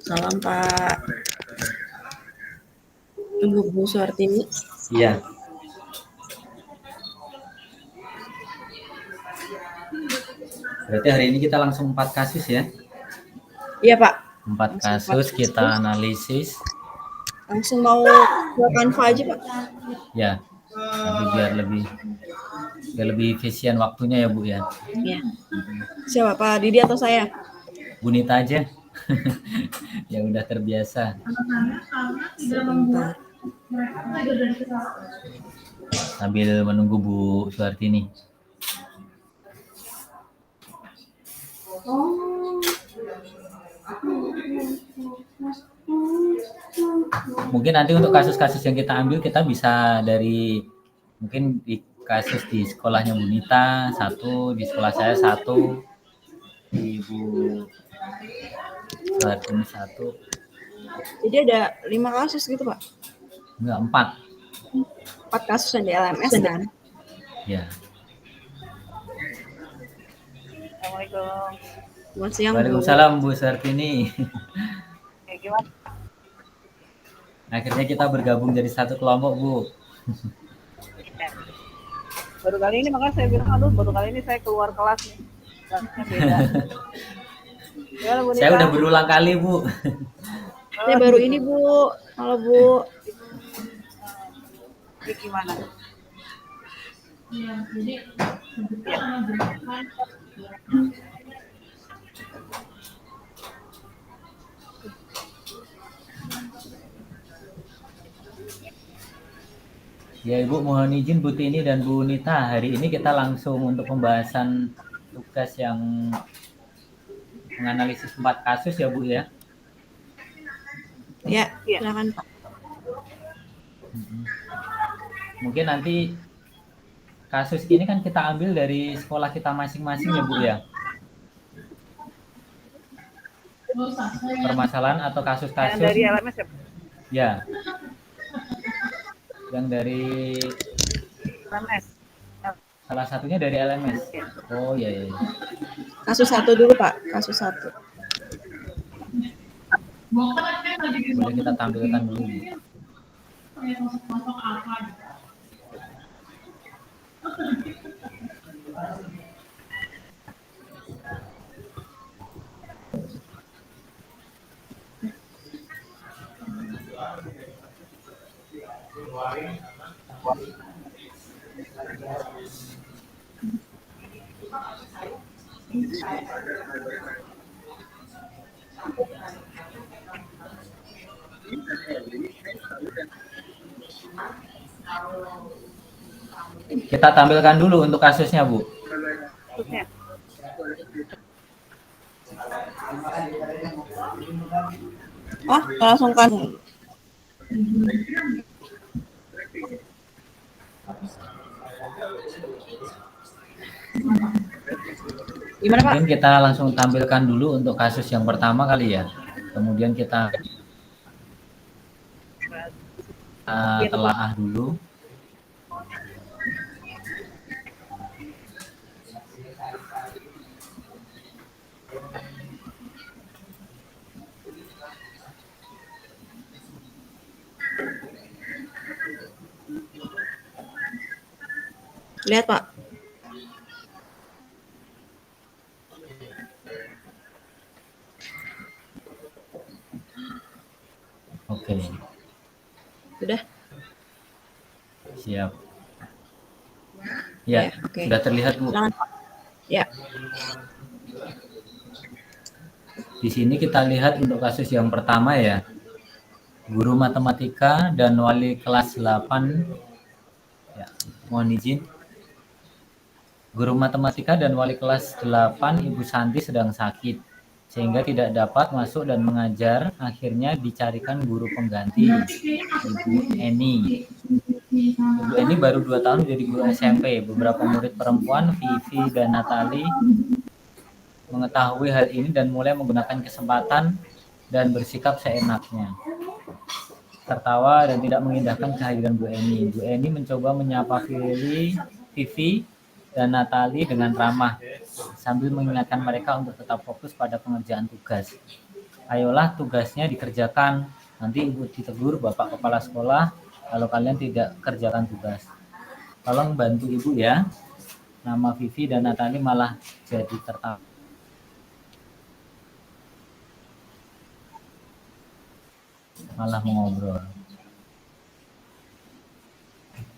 Salam Pak. Ibu Bu Suartini. Iya. Berarti hari ini kita langsung 4 kasus ya? Iya Pak. 4 kasus kita analisis. Langsung mau ke Canva aja Pak. Ya, nanti biar lebih efisien waktunya ya Bu ya. Iya. Siapa Pak Didi atau saya? Bu Nita aja. Ya udah terbiasa. Sebentar. Sambil menunggu Bu Suartini. Mungkin nanti untuk kasus-kasus yang kita ambil kita bisa dari mungkin di kasus di sekolahnya Bu Nita 1, di sekolah saya 1, di Bu Suartini 1. Jadi ada 5 kasus gitu Pak? Enggak, 4. 4 kasus yang di LMS kan? Ya. Assalamualaikum. Selamat siang Waalaikumsalam Bu Suartini. Ya, gimana? Akhirnya kita bergabung jadi satu kelompok Bu. Baru kali ini makanya saya bilang baru kali ini saya keluar kelas nih. Beda. Gimana, Bu Nita? Saya udah berulang kali Bu. Saya baru ini Bu. Halo Bu. Ini gimana? Ya, jadi Ya Ibu, mohon izin Bu Tini dan Bu Nita, hari ini kita langsung untuk pembahasan tugas yang menganalisis 4 kasus ya Bu ya. Ya, silakan Pak. Mungkin nanti kasus ini kan kita ambil dari sekolah kita masing-masing ya Bu ya. Permasalahan atau kasus-kasus dari LMS ya? Ya. Yang dari LMS. Salah satunya dari LMS. Oh iya iya. Kasus 1 dulu Pak, kasus 1. Boleh kita tampilkan dulu. Kita tampilkan dulu untuk kasusnya Bu. Oh, langsung kan. Gimana Pak? Mungkin kita langsung tampilkan dulu untuk kasus yang pertama kali ya. Kemudian kita telaah dulu. Lihat Pak. Oke. Sudah? Siap. Ya, okay. Sudah terlihat Bu. Silakan Pak. Ya. Di sini kita lihat untuk kasus yang pertama ya. Guru matematika dan wali kelas 8. Ya, mohon izin. Guru matematika dan wali kelas 8 Ibu Santi sedang sakit sehingga tidak dapat masuk dan mengajar. Akhirnya dicarikan guru pengganti, Ibu Eni. Ibu Eni baru 2 tahun jadi guru SMP. Beberapa murid perempuan, Vivi dan Natali, mengetahui hal ini dan mulai menggunakan kesempatan dan bersikap seenaknya. Tertawa dan tidak mengindahkan kehadiran Bu Eni. Bu Eni mencoba menyapa Vivi dan Natali dengan ramah. sambil mengingatkan mereka untuk tetap fokus pada pengerjaan tugas. Ayolah tugasnya dikerjakan, nanti ibu ditegur bapak kepala sekolah kalau kalian tidak kerjakan tugas. Tolong bantu ibu ya. Nama Vivi dan Natali malah jadi tertawa. Malah mengobrol.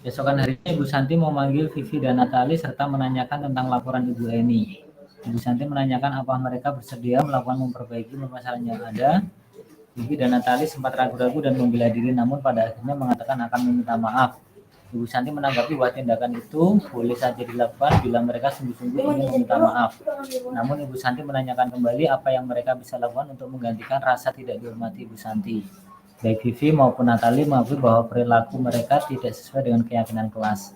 Besokan harinya Ibu Santi memanggil Vivi dan Natali serta menanyakan tentang laporan Ibu Eni. Ibu Santi menanyakan apa mereka bersedia melakukan memperbaiki permasalahan yang ada. Vivi dan Natali sempat ragu-ragu dan membela diri, namun pada akhirnya mengatakan akan meminta maaf. Ibu Santi menanggapi bahwa tindakan itu boleh saja dilakukan bila mereka sungguh-sungguh ingin meminta maaf. Namun Ibu Santi menanyakan kembali apa yang mereka bisa lakukan untuk menggantikan rasa tidak dihormati Ibu Santi. Baik Vivi maupun Natali mengakui bahwa perilaku mereka tidak sesuai dengan keyakinan kelas.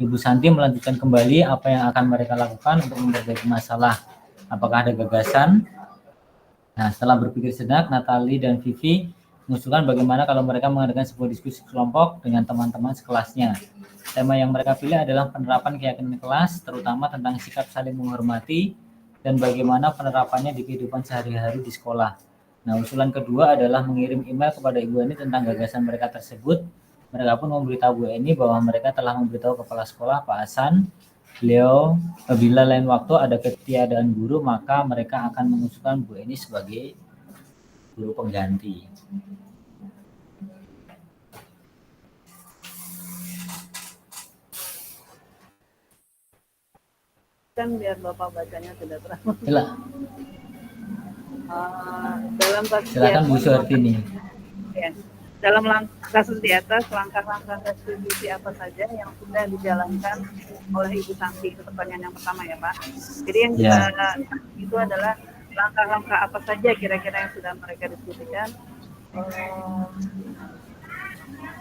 Ibu Santi melanjutkan kembali apa yang akan mereka lakukan untuk memperbaiki masalah. Apakah ada gagasan? Nah, setelah berpikir sejenak, Natali dan Vivi mengusulkan bagaimana kalau mereka mengadakan sebuah diskusi kelompok dengan teman-teman sekelasnya. Tema yang mereka pilih adalah penerapan keyakinan kelas, terutama tentang sikap saling menghormati dan bagaimana penerapannya di kehidupan sehari-hari di sekolah. Nah, usulan kedua adalah mengirim email kepada Ibu Eni tentang gagasan mereka tersebut. Mereka pun memberitahu Bu Eni bahwa mereka telah memberitahu kepala sekolah Pak Hasan. Beliau, bila lain waktu ada ketiadaan guru, maka mereka akan mengusulkan Bu Eni sebagai guru pengganti. Kan biar Bapak bacanya tidak terlalu. Dalam silakan Bu Suhartini. Ya. Dalam kasus di atas, langkah-langkah restitusi apa saja yang sudah dijalankan oleh Ibu Santi? Itu pertanyaan yang pertama ya Pak. Jadi yang kita itu adalah langkah-langkah apa saja kira-kira yang sudah mereka diskusikan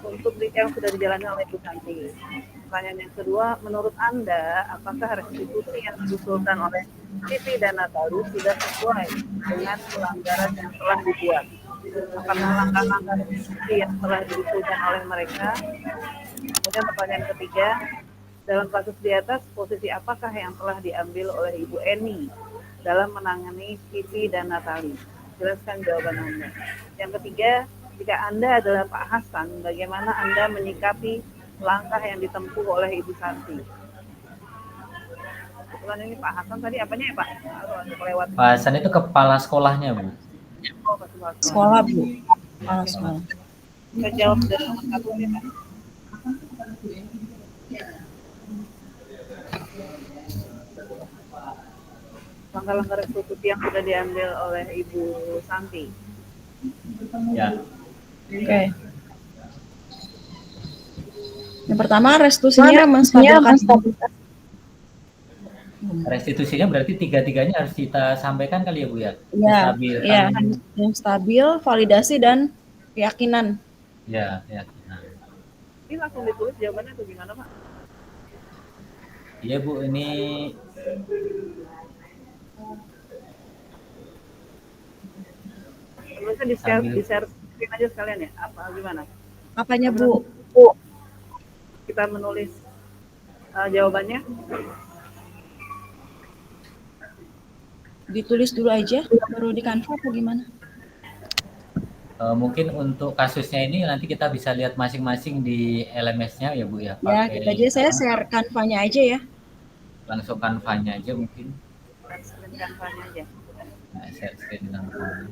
untuk yang sudah dijalankan oleh Ibu Santi. Pertanyaan yang kedua, menurut Anda, apakah restitusi yang diusulkan oleh Vivi dan Natali sudah sesuai dengan pelanggaran yang telah dibuat? Apakah langkah-langkah restitusi yang telah diusulkan oleh mereka? Kemudian pertanyaan ketiga, dalam kasus di atas, posisi apakah yang telah diambil oleh Ibu Eni dalam menangani Vivi dan Natali? Jelaskan jawaban Anda. Yang ketiga, jika Anda adalah Pak Hasan, bagaimana Anda menyikapi langkah yang ditempuh oleh Ibu Santi? Kebetulan ini Pak Hasan tadi apanya ya Pak? Pak Hasan itu kepala sekolahnya Bu. Oh, sekolah Bu. Kepala sekolah. Saya jawab dari nomor 1 ya Pak. Langkah-langkah restitusi yang sudah diambil oleh Ibu Santi. Ya. Oke. Yang pertama restitusinya menstabilkan. Restitusinya berarti tiga-tiganya harus kita sampaikan kali ya Bu ya? Iya, yang stabil, validasi dan keyakinan. Ya, keyakinan. Ini langsung ditulis jawabannya atau gimana Pak? Iya Bu, ini Tulisnya di-share screen aja sekalian ya? Apa gimana? Apanya Bu? Kita menulis jawabannya. Ditulis dulu aja, baru di Canva atau gimana? Mungkin untuk kasusnya ini nanti kita bisa lihat masing-masing di LMS-nya ya Bu ya. Ya, kita aja saya share Canva-nya aja ya. Langsung Canva-nya aja mungkin. Screen Canva-nya aja. Nah, share screen Canva.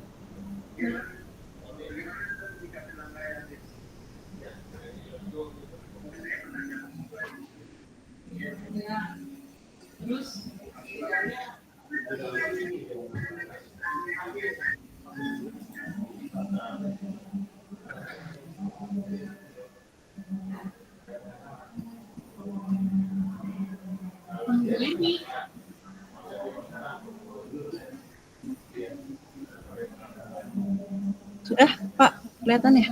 Sudah Pak, kelihatan ya?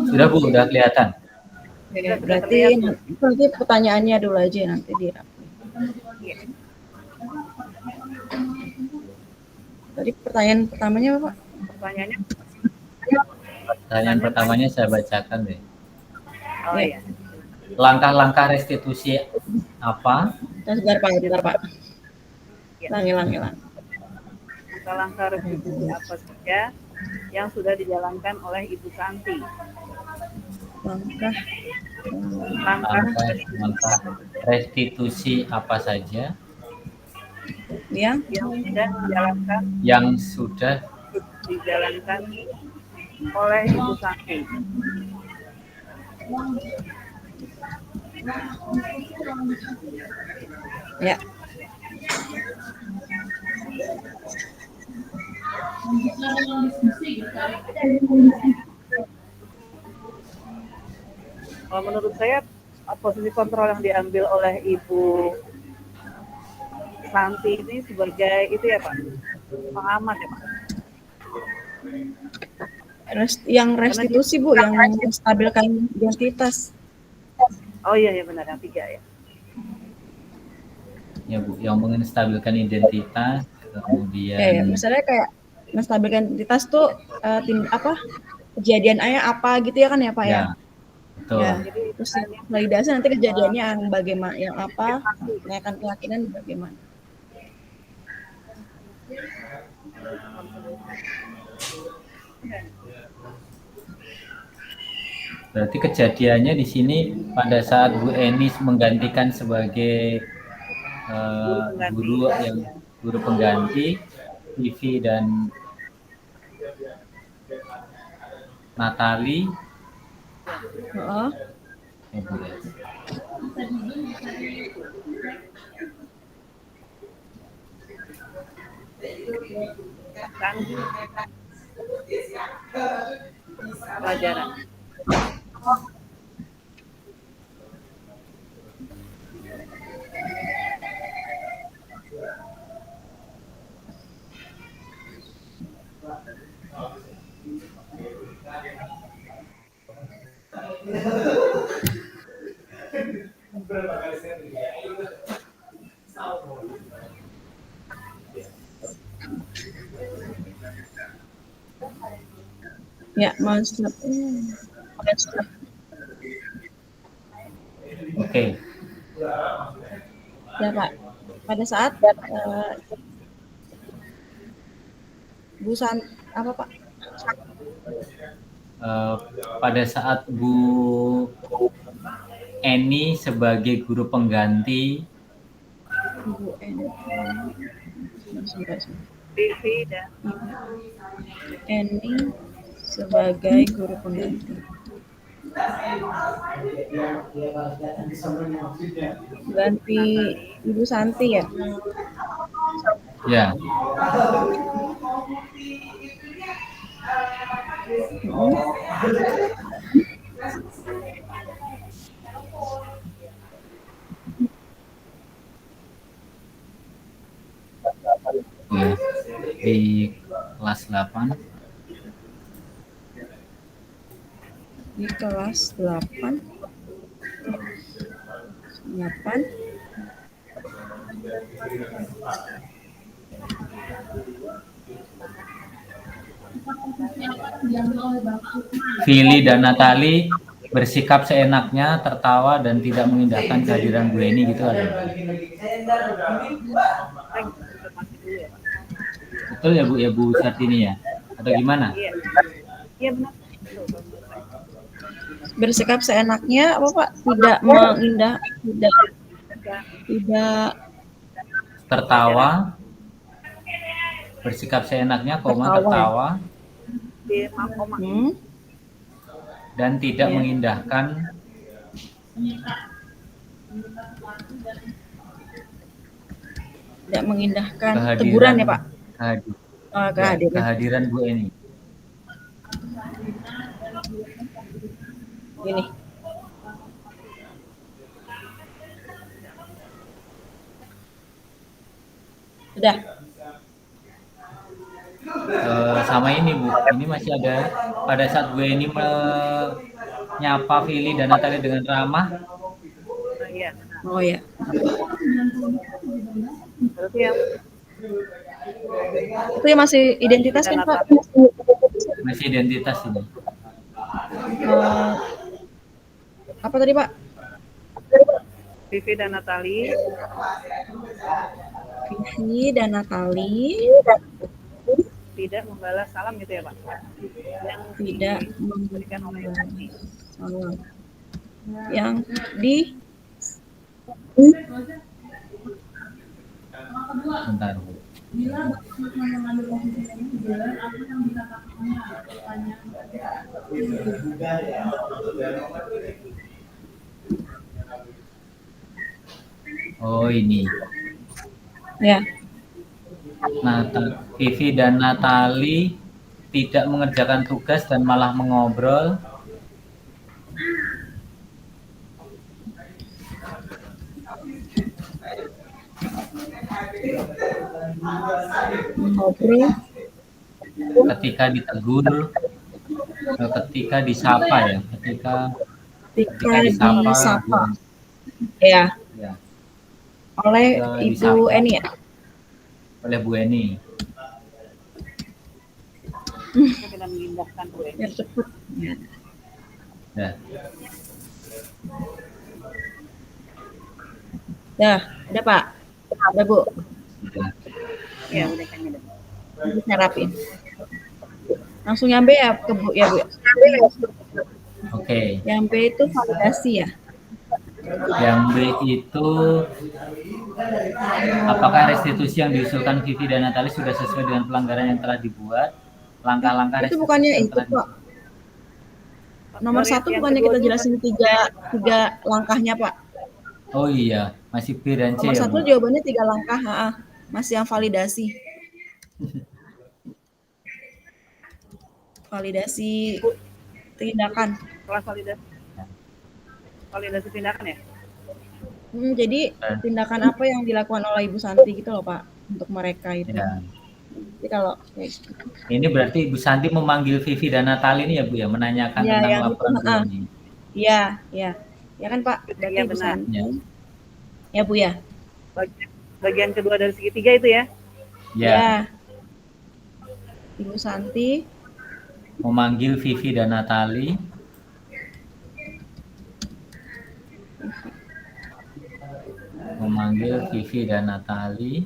Sudah Bu, udah kelihatan. Ya, berarti nanti pertanyaannya dulu aja nanti di Tadi pertanyaan pertamanya apa Pak? Pertanyaan pertamanya saya bacakan deh. Oh iya. Langkah-langkah restitusi apa? Bentar Pak. Hilang. Langkah-langkah restitusi apa saja yang sudah dijalankan oleh Ibu Santi? Langkah Langkah restitusi apa saja yang yang sudah dijalankan oleh Ibu Santi? ya. Kalau menurut saya posisi kontrol yang diambil oleh Ibu Santi ini sebagai itu ya Pak, pengamat ya Pak. Yang restitusi Bu, yang menstabilkan identitas. Oh iya ya benar, yang 3 ya. Ya Bu, yang menstabilkan identitas, kemudian Ya, misalnya kayak menstabilkan identitas tuh kejadian apa gitu ya kan ya Pak ya? Betul. Ya, terus yang validasi nanti kejadiannya yang bagaimana, yang apa, menaikkan keyakinan bagaimana. Berarti kejadiannya di sini pada saat Bu Eni menggantikan sebagai guru pengganti Vivi dan Natali. Pelajaran. Ya, maksud. Oke. Ya Pak, pada saat Bu San apa Pak? Pada saat Bu Eni sebagai guru pengganti Bu Eni. Vivi dan Eni sebagai guru pengganti. Ganti Ibu Santi ya? Ya. Di kelas 8. Di kelas 8. Vili dan Natali bersikap seenaknya, tertawa dan tidak mengindahkan kehadiran Bu Eni gitu ada. Betul ya Bu, ya Bu Sartini ya? Atau gimana? Iya benar. Bersikap seenaknya apa Pak? Tidak mengindah, tidak tertawa. Bersikap seenaknya, tertawa. Dan tidak mengindahkan teguran ya Pak? Kehadiran Bu Eni. Gini. Sudah. Sama ini Bu, ini masih ada pada saat Bu Eni menyapa Vili dan Natali dengan ramah. Oh ya. Berarti ya. Itu ya masih identitas kan Pak? Masih identitas ini. Apa tadi Pak? Vivi dan Natali Vivi dan Natali tidak membalas salam gitu ya Pak, yang tidak diberikan oleh Santi. salam yang di Bentar, Bu. Oh, ini. ya Vivi dan Natali tidak mengerjakan tugas dan malah mengobrol. ngobrol Ketika ditegur, ketika disapa ya, ketika ketika disapa, disapa ya ya, oleh ketika Ibu disapa Eni ya. oleh Bu Eni. Saya tidak mengindahkan Bu Eni. Biar cepet. Ya. Dah, ada Pak. Ada Bu. Ya. Ya udah kan udah. Bisa rapin. Langsung nyampe ya ke Bu ya Bu. Oke. Yang B itu validasi ya. Yang B itu apakah restitusi yang diusulkan Vivi dan Natali sudah sesuai dengan pelanggaran yang telah dibuat? Langkah-langkah Itu restitusi bukannya yang itu telah Pak. Nomor Yang 1 bukannya kedua kita tuh, jelasin tiga langkahnya Pak. Oh iya, masih B dan C Nomor ya, 1 Bu? jawabannya 3 langkah. Masih yang validasi. Validasi tindakan. kelas validasi tindakan ya. Jadi tindakan apa yang dilakukan oleh Ibu Santi gitu loh Pak untuk mereka itu. Ya. Jadi kalau Ini berarti Ibu Santi memanggil Vivi dan Natali ini ya Bu ya, menanyakan ya, tentang yang laporan itu, Bu ini. Iya, iya. Ya kan Pak, berarti Iya, Ibu benar. Santi. Ya. Ya Bu ya. Bagian kedua dari segitiga itu ya. Ya. Ibu Santi Memanggil Vivi dan Natali. Memanggil Vivi dan Natali.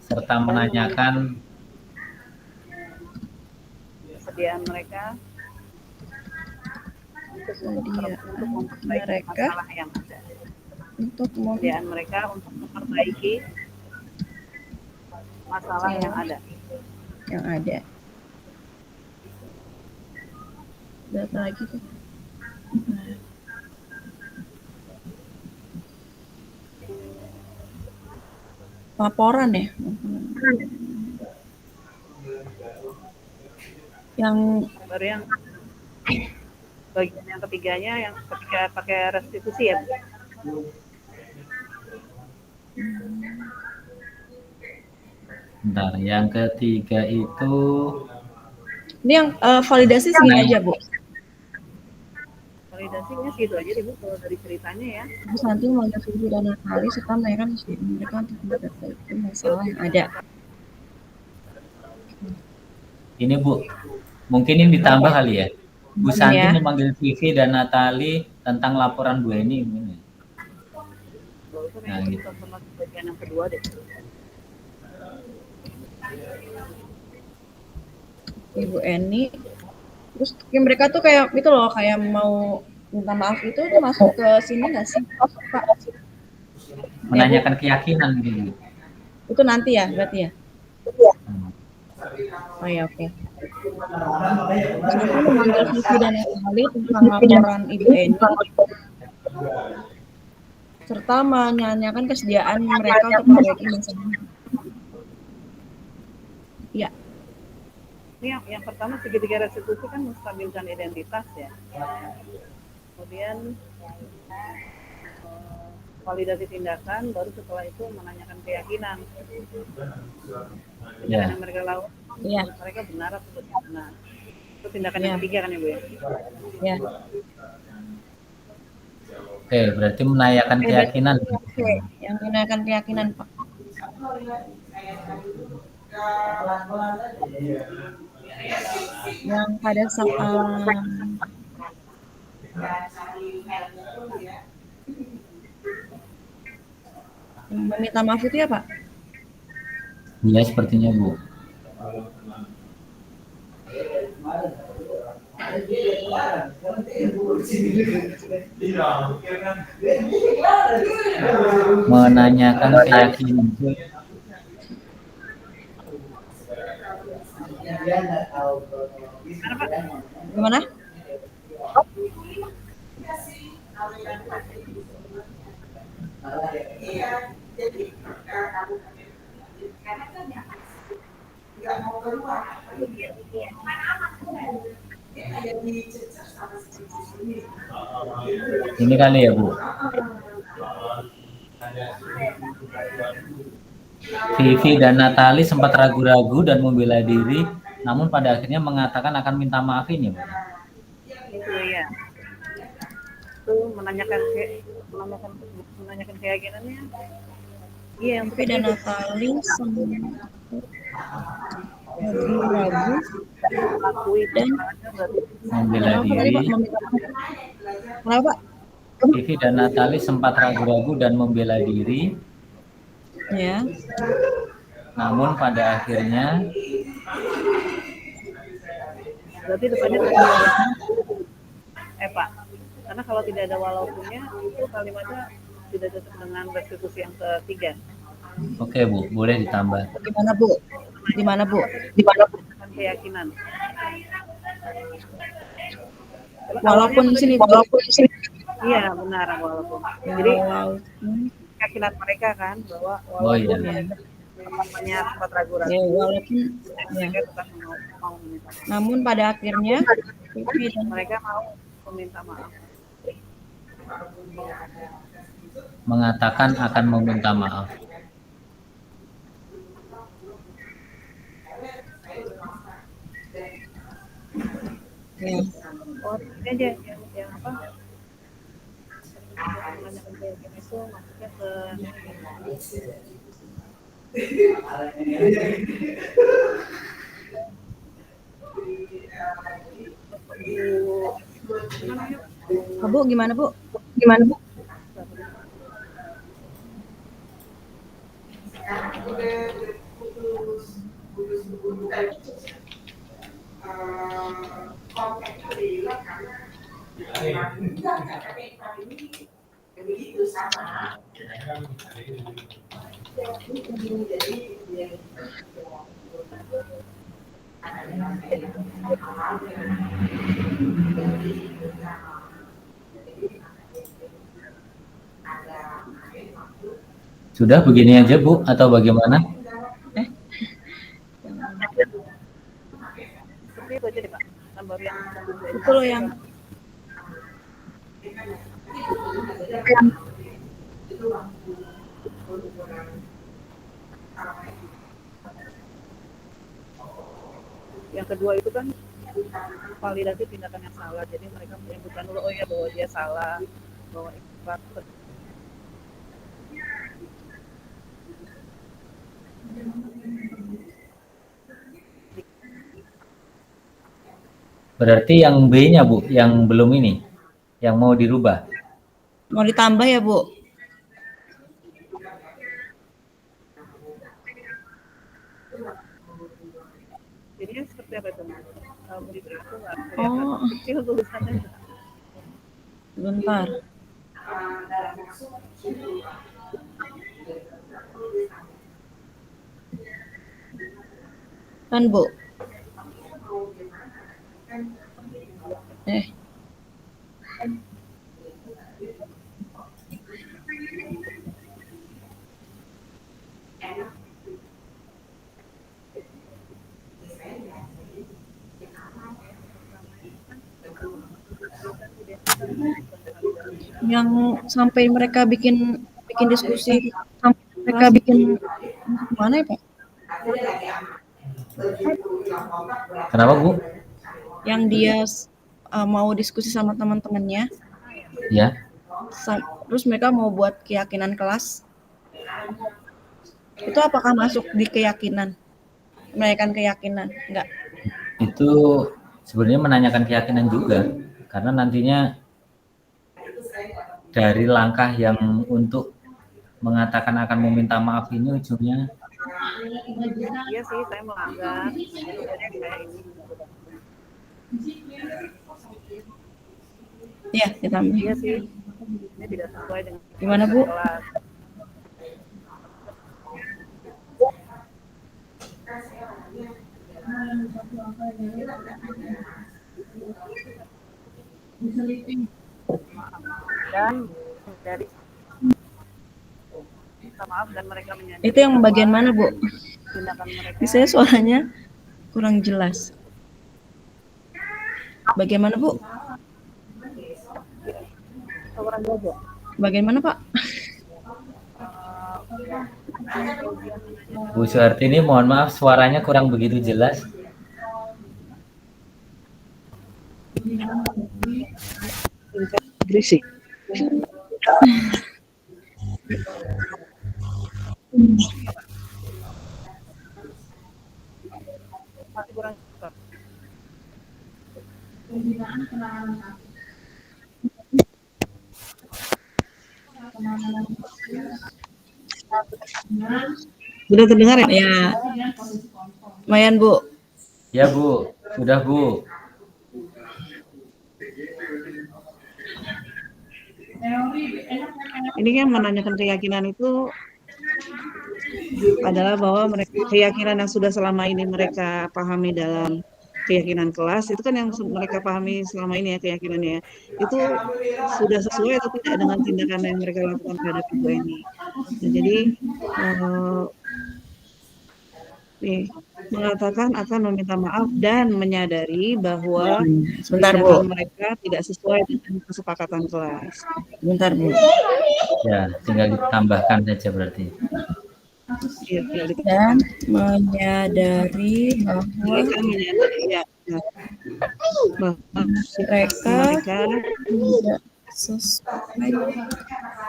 Serta menanyakan kesediaan mereka untuk memperbaiki masalah yang ada. Kesediaan mereka untuk memperbaiki masalah yang ada. Berapa lagi tuh? Laporan ya. Yang baru yang bagian yang ketiganya yang ketika pakai restitusi ya. Bentar, yang ketiga itu ini yang validasi segini aja Bu. Validasinya segitu aja Bu kalau dari ceritanya ya. Terus nanti memanggil Vivi dan Natali serta menanyakan mereka untuk memperbaiki masalah yang ada. ini Bu, mungkin ini ditambah kali ya. Bu Santi memanggil Vivi dan Natali tentang laporan Bu Eni ini. Nah, gitu. Bagian yang kedua deh. Ibu Eni, terus mereka tuh kayak gitu loh, kayak mau minta maaf itu masuk ke sini nggak sih Pak? Menanyakan keyakinan gitu. Itu nanti ya berarti ya? Oh ya oke. Saya memanggil Vivi dan Natali tentang laporan Ibu Eni serta menanyakan kesediaan mereka untuk memperbaiki masalah. Ya. Ini yang pertama segitiga restitusi kan menstabilkan identitas ya. Kemudian validasi tindakan, baru setelah itu menanyakan keyakinan. Tindakan yang mereka lakukan, mereka benar atau tidak benar. Itu tindakan yang ketiga kan ya Bu ya? Ya. Oke, berarti menanyakan keyakinan. Oke, yang menanyakan keyakinan Pak. Yang pada saat Meminta maaf itu ya, Pak? Iya, sepertinya Bu. Menanyakan keyakinan. Gimana? Ini kali ya Bu. Vivi dan Natali sempat ragu-ragu dan membela diri, namun pada akhirnya mengatakan akan minta maaf ini Bu. Itu ya. Itu menanyakan keyakinannya. Iya, yang Vivi dan Natali sempat ragu-ragu mengakui dan kesalahannya berarti Membela kenapa tadi, diri. Pak? Kenapa, Pak? Vivi dan Natali sempat ragu-ragu dan membela diri, Ya. namun pada akhirnya berarti depannya ada walaupun. Pak, karena kalau tidak ada walaupunnya itu kalimatnya tidak cocok dengan restitusi yang ketiga. oke Bu, boleh ditambah. Gimana, Bu? Gimana, Bu? Dengan keyakinan. Walaupun di sini, Iya, benar walaupun. Jadi walaupun keyakinan mereka kan bahwa Oh walaupun iya. mereka namanya sempat ragu-ragu, ya walaupun ya. mereka tetap mau meminta maaf. Namun pada akhirnya Vivi dan Mereka mau meminta maaf. Mengatakan akan meminta maaf. ya. Oh, ini aja yang apa? Menanyakan keyakinan itu maksudnya ke Bu, gimana, Bu? Sudah begini aja Bu atau bagaimana? seperti itu aja deh Pak. Tambah yang Itu loh yang yang kedua itu kan validasi tindakan yang salah. Jadi mereka menyebutkan dulu oh ya bahwa dia salah, bahwa ikhlas. Berarti yang B-nya Bu, yang belum ini, yang mau dirubah. mau ditambah ya, Bu? Jadinya seperti apa itu? Berita aku nggak Oh, kecil tulisannya. bentar. Kan, Bu? Yang sampai mereka bikin diskusi, sampai mereka bikin mana ya, Pak? Kenapa Bu? Yang dia mau diskusi sama teman-temannya, Ya. terus mereka mau buat keyakinan kelas. Itu apakah masuk di keyakinan? Menanyakan keyakinan? Enggak. Itu sebenarnya menanyakan keyakinan juga, karena nantinya dari langkah yang untuk mengatakan akan meminta maaf ini ujungnya? Iya sih, saya melanggar. Sebenarnya kayak ini. Iya, ditambah. Iya sih, ini tidak sesuai dengan Gimana, Bu? kelas. Dan dari minta maaf dan mereka menyadari Itu yang bagian mana, Bu? tindakan mereka. Saya suaranya kurang jelas. Bagaimana, Bu? Orang bodoh. Bagaimana, Pak? Bu Suhartini, mohon maaf suaranya kurang begitu jelas. Berisik. Masih kurang cepat. Sudah terdengar ya? Ya. Lumayan, Bu. Ya Bu, sudah Bu. Ini kan menanyakan keyakinan itu adalah bahwa mereka, keyakinan yang sudah selama ini mereka pahami dalam keyakinan kelas itu kan yang mereka pahami selama ini ya keyakinannya itu sudah sesuai atau tidak dengan tindakan yang mereka lakukan terhadap Ibu Eni. Nah, jadi mengatakan akan meminta maaf dan menyadari bahwa Sebentar, Bu. tindakan mereka tidak sesuai dengan kesepakatan kelas. Bentar, Bu. Ya, tinggal ditambahkan saja berarti. Ya, Dan menyadari bahwa mereka menyadari ya, bahwa mereka mereka tidak sesuai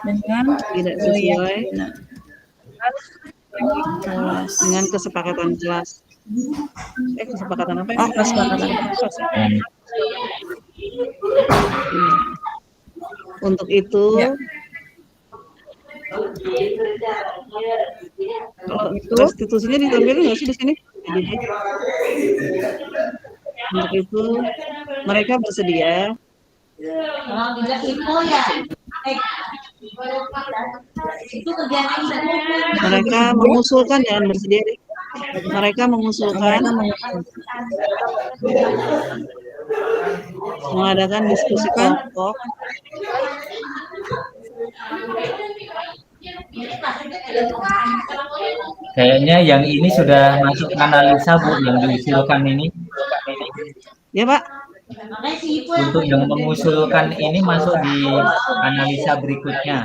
dengan tidak sesuai kelas. dengan kesepakatan kelas. Kesepakatan apa ya? Oh, kesepakatan kelas. Dan Untuk itu, Ya. kalau Itu restitusinya ditampilkan nggak sih di sini? Untuk itu, mereka bersedia mereka mengusulkan, jangan bersedia, mereka mengusulkan mengadakan diskusi kelompok kayaknya yang ini sudah masuk analisa Bu, yang diusulkan ini. ya Pak. Untuk yang mengusulkan ini masuk di analisa berikutnya.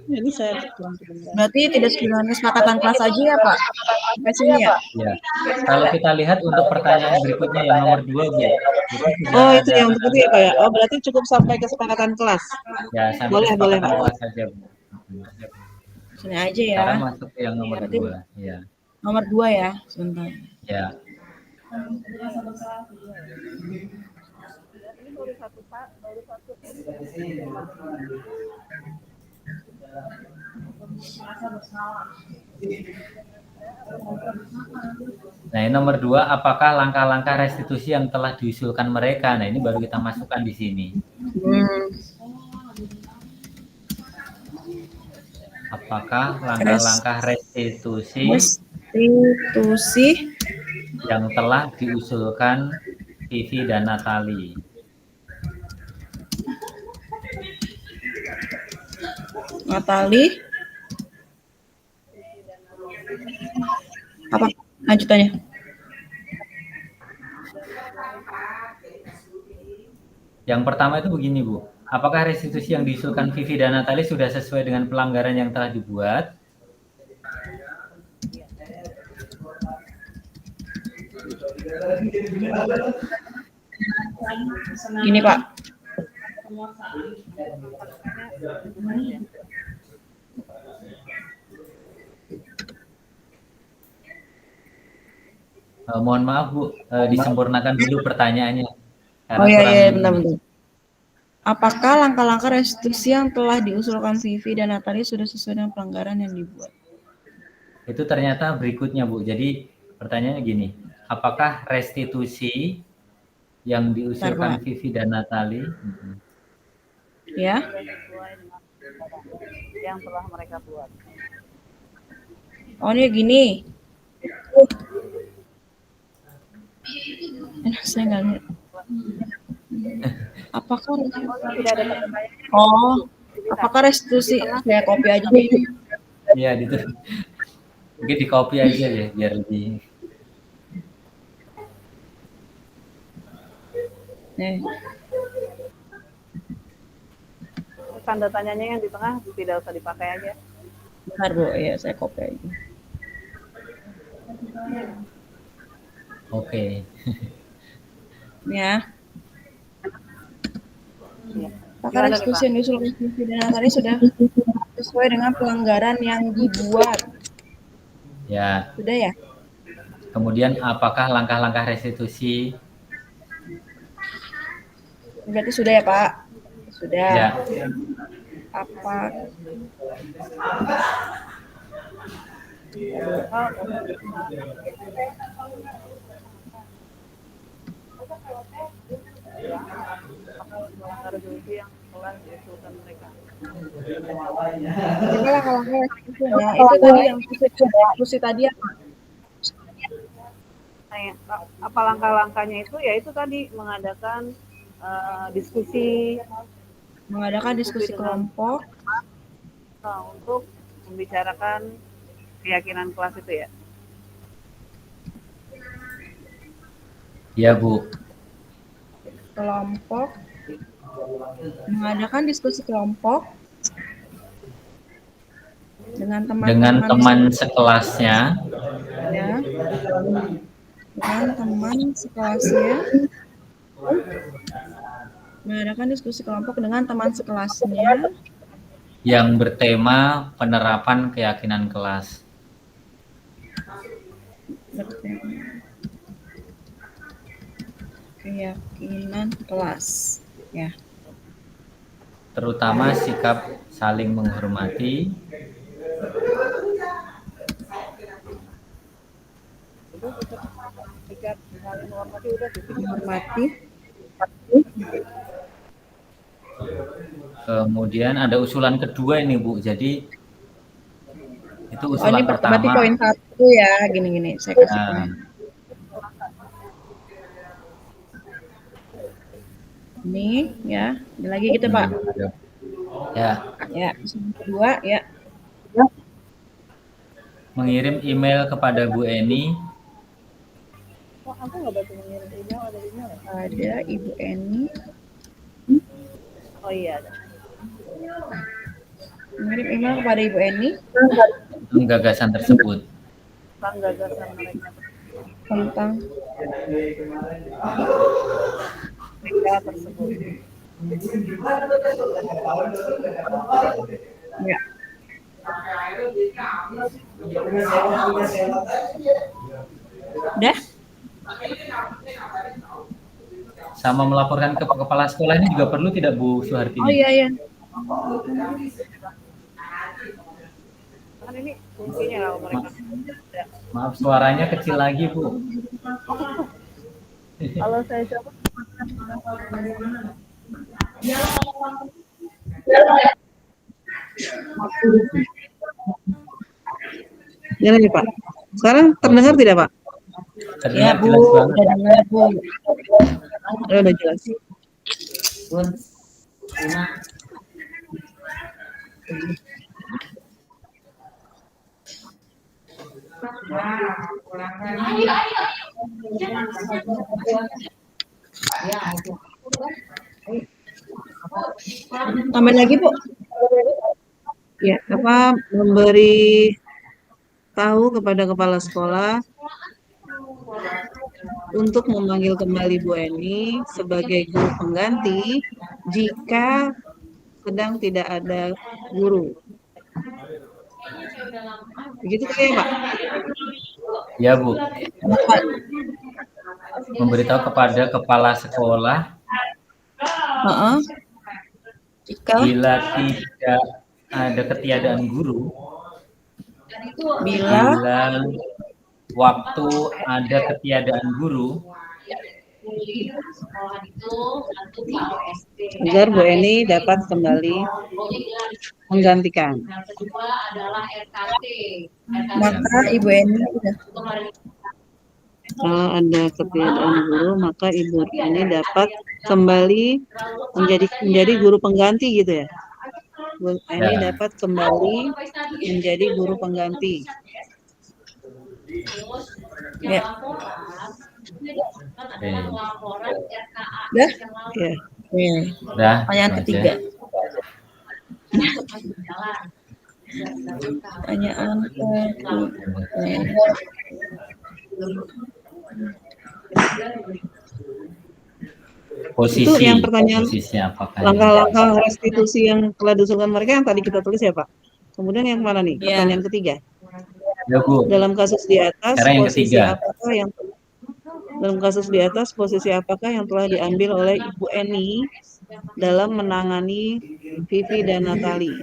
Ini saya kurang kedengaran. berarti tidak sesuai dengan kesepakatan kelas aja ya, Pak? Sampai sini ya? Ya. Kalau kita lihat untuk pertanyaan berikutnya yang nomor 2 Bu. Oh, itu yang untuk itu ya Pak ya. Oh, berarti cukup sampai kesepakatan kelas. Ya, sampai Boleh, boleh, kesepakatan Pak. kelas saja Bu. Sini aja ya. Sekarang masuk ke yang nomor Berarti 2. Ya. nomor 2 ya, sebentar. Ya. Ini baru satu Pak, baru satu. Nah, ini nomor 2, apakah langkah-langkah restitusi yang telah diusulkan mereka? Nah, ini baru kita masukkan di sini. Apakah langkah-langkah restitusi yang telah diusulkan Vivi dan Natali? Natali. Apa lanjutannya? Yang pertama itu begini Bu, apakah restitusi yang diusulkan Vivi dan Natali sudah sesuai dengan pelanggaran yang telah dibuat? Gini Pak. Mohon maaf Bu, disempurnakan dulu pertanyaannya. Oh iya, bentar. Apakah langkah-langkah restitusi yang telah diusulkan Vivi dan Natali sudah sesuai dengan pelanggaran yang dibuat? Itu ternyata berikutnya, Bu. Jadi pertanyaannya gini, apakah restitusi yang Bentar, diusulkan Pak. Vivi dan Natali Ya, sesuai dengan yang telah mereka buat. oh ini gini. Saya nggak lihat. Apakah Tidak ada tanda tanya. Oh, apakah restitusi? Saya copy aja deh ini. Iya, gitu. Mungkin di copy aja ya biar lebih. Nih, Tanda tanyanya yang di tengah tidak usah dipakai aja. bentar Bu, ya saya copy aja. Oke. Ya, Iya. apakah Gimana nih, restitusi Pak? yang diusulkan Vivi dan Natali sudah sesuai dengan pelanggaran yang dibuat? Ya. Sudah ya? Kemudian apakah langkah-langkah restitusi? Berarti sudah ya Pak? Sudah. Ya. Apa? Melanggar resolusi yang telah diusulkan mereka. Itu langkah-langkah restitusinya. Itu tadi yang diskusi tadi apa? Nah, apa langkah-langkahnya itu? Ya itu tadi mengadakan diskusi Mengadakan diskusi kelompok untuk membicarakan keyakinan kelas itu ya. Ya, Bu. kelompok mengadakan diskusi kelompok dengan Teman sekelasnya ya, dengan teman sekelasnya, mengadakan diskusi kelompok dengan teman sekelasnya yang bertema penerapan keyakinan kelas. Keyakinan kelas ya, Terutama sikap saling menghormati, Jika saling menghormati udah menghormati. kemudian ada usulan kedua ini, Bu. Jadi itu Oh usulan ini berarti pertama. poin 1 ya, gini-gini saya kasih Nah, poin. Ini ya, ini lagi gitu Pak. Ya, Ya, kedua ya. mengirim email kepada Bu Eni Oh, aku nggak bantu mengirim email, ada email ya? Ada Ibu Eni Oh iya ada. mengirim email kepada Ibu Eni tentang gagasan tersebut. Tentang gagasan mereka tentang tersebut. ya. Udah? Sama melaporkan ke kepala sekolah ini juga perlu tidak, Bu Suhartini? Oh iya iya. Kan ini fungsinya kalau mereka. Maaf, suaranya kecil lagi, Bu. Kalau saya coba Gimana nih Pak? Sekarang terdengar tidak Pak? Terdengar Ya Bu, jelas banget. udah dengar Bu. Udah jelas. Tambahin lagi Bu. Ya, apa memberi tahu kepada kepala sekolah untuk memanggil kembali Bu Eni sebagai guru pengganti jika sedang tidak ada guru. Begitu kan ya Pak? Ya, Bu. Memberitahu kepada kepala sekolah Heeh. bila tidak ada ketiadaan guru, Bila bila waktu ada ketiadaan guru, agar Bu Eni dapat kembali menggantikan. maka Ibu Eni udah Kalau ada ketiadaan guru, maka Ibu Eni dapat kembali menjadi guru pengganti gitu ya. Bu Eni Ya. dapat kembali menjadi guru pengganti. ya. Oke. Udah? Ya. Oke. Udah, Pertanyaan itu aja. ketiga. Pertanyaan ketiga. Posisi, Itu yang pertanyaan posisinya apakah langkah-langkah restitusi yang telah diusulkan mereka yang tadi kita tulis ya Pak. Kemudian yang mana nih? Ya. Pertanyaan ketiga. ya Bu? Dalam kasus di atas, Sekarang yang posisi ketiga. apakah yang dalam kasus di atas posisi apakah yang telah diambil oleh Ibu Eni dalam menangani Vivi dan Natali?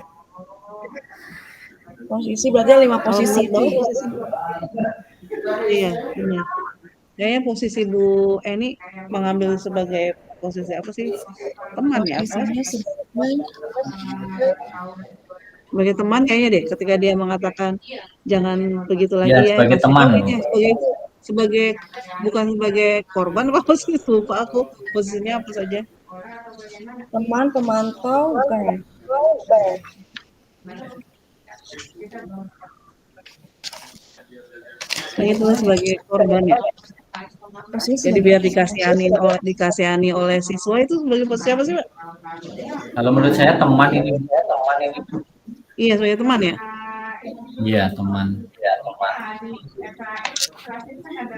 Posisi berarti 5 posisi Kalau itu. posisi iya, benar. Kayaknya posisi Bu Eni mengambil sebagai posisi apa sih? Teman ya apa? Posisinya sebagai Sebagai teman kayaknya deh ketika dia mengatakan jangan begitu lagi Ya, ya. sebagai Kasih teman. tahu kayaknya sebagai bukan sebagai korban apa sih, lupa aku posisinya apa saja. teman pemantau bukan. Saya itu sebagai korban ya. Posisi Jadi sebagai biar dikasihani oleh siswa itu sebagai posisi apa sih Pak? Kalau menurut saya teman ini, Iya sebagai teman ya. iya teman.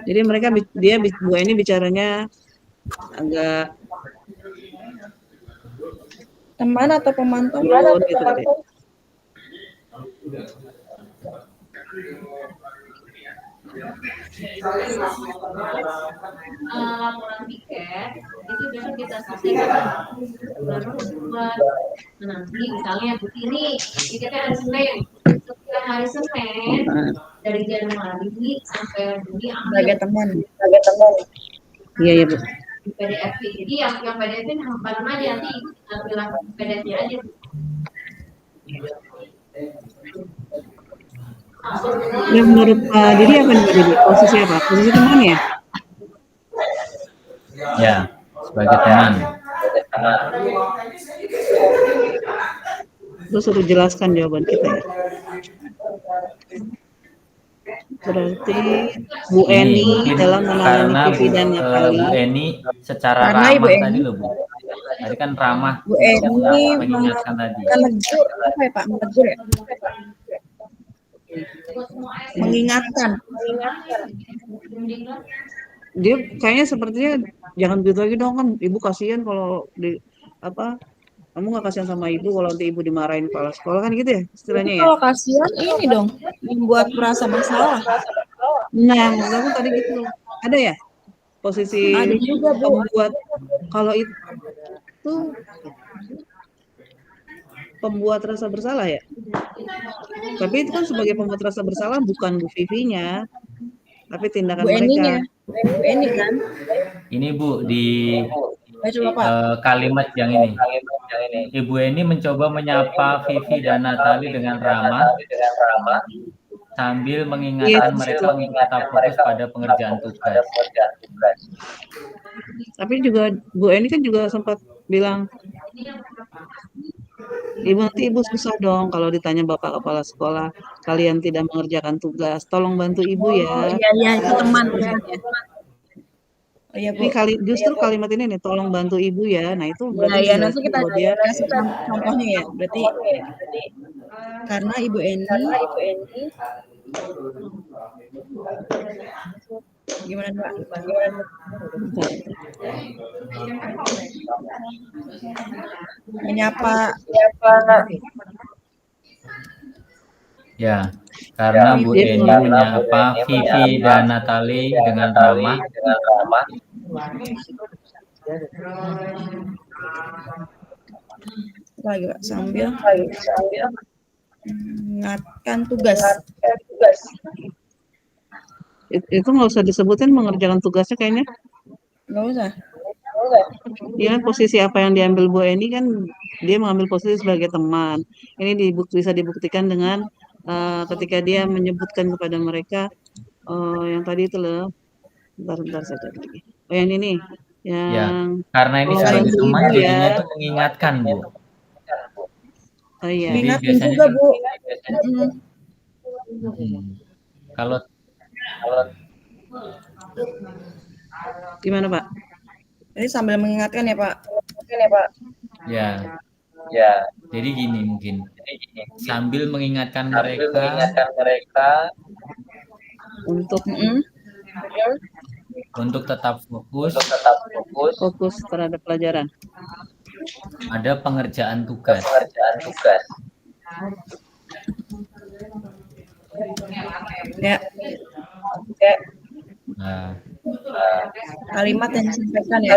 Jadi Bu Eni bicaranya agak teman atau pemantau? turun gitu tadi. Laporan tiket itu besok kita selesaikan buat nanti misalnya begini tiketnya hari Senin, setiap hari Senin dari Januari sampai Juni Sebagai teman. Iya ya Bu. di PDF. Jadi yang PDF ini hafalin aja, nanti bilang PDF-nya aja. Ya menurut Pak Didi apa nih Pak Didi? Posisi apa? Posisi teman ya? Ya, sebagai teman. Terus suruh jelaskan jawaban kita ya. Berarti Bu Eni mungkin dalam menangani karena Vivi dan Bu Natali. Eni secara Karena Ibu ramah Eni- tadi loh Bu. Tadi kan ramah Bu Eni mengingatkan tadi. menegur apa ya Pak? Menegur ya? Mengingatkan. Dia kayaknya sepertinya jangan begitu lagi dong, kan ibu kasihan kalau di apa kamu nggak kasihan sama ibu kalau nanti ibu dimarahin kepala sekolah kan gitu ya istilahnya ya. Kalau kasihan ini dong membuat merasa bersalah. Nah maksud aku tadi gitu ada ya posisi Ada juga, Bu. pembuat kalau itu pembuat rasa bersalah ya. Tapi itu kan sebagai pembuat rasa bersalah bukan Bu Vivi-nya, tapi tindakan Bu Eninya. mereka. Bu Eni kan? Ini Bu di Coba Pak. kalimat yang ini. Ibu Eni mencoba menyapa Vivi dan Natali dengan ramah sambil mengingatkan mereka untuk tetap fokus pada pengerjaan tugas. Tapi juga Bu Eni kan juga sempat bilang, Ibu nanti ibu susah dong kalau ditanya Bapak Kepala Sekolah, kalian tidak mengerjakan tugas, tolong bantu ibu ya. Iya itu teman ya. Oh iya Bu. Ini justru kalimat ini nih, tolong bantu ibu ya. Nah itu berarti Ya nanti kita bahwa dia kasih contohnya ya. Berarti karena Ibu Eni gimana Pak? Menyapa Ya, karena Bu Eni menyapa Vivi dan Natali dengan ramah lagi Pak, sambil mengingatkan tugas. Itu nggak usah disebutin mengerjakan tugasnya kayaknya. Nggak usah. Dia kan posisi apa yang diambil Bu Eni kan dia mengambil posisi sebagai teman. Ini bisa dibuktikan dengan ketika dia menyebutkan kepada mereka yang tadi itu loh. Bentar saya cari lagi. Oh yang ini Ya, yang karena ini tolong sebagai bantu teman ibu ya. jadinya itu mengingatkan, Bu. Oh iya. Jadi Mengingatkan biasanya juga kan Bu. Mm. kalau Gimana Pak? Jadi sambil mengingatkan ya Pak. ya, jadi gini mungkin sambil mengingatkan mereka Untuk untuk tetap fokus fokus terhadap pelajaran. ada pengerjaan tugas. Ya, Nah, kalimat yang disampaikan ya.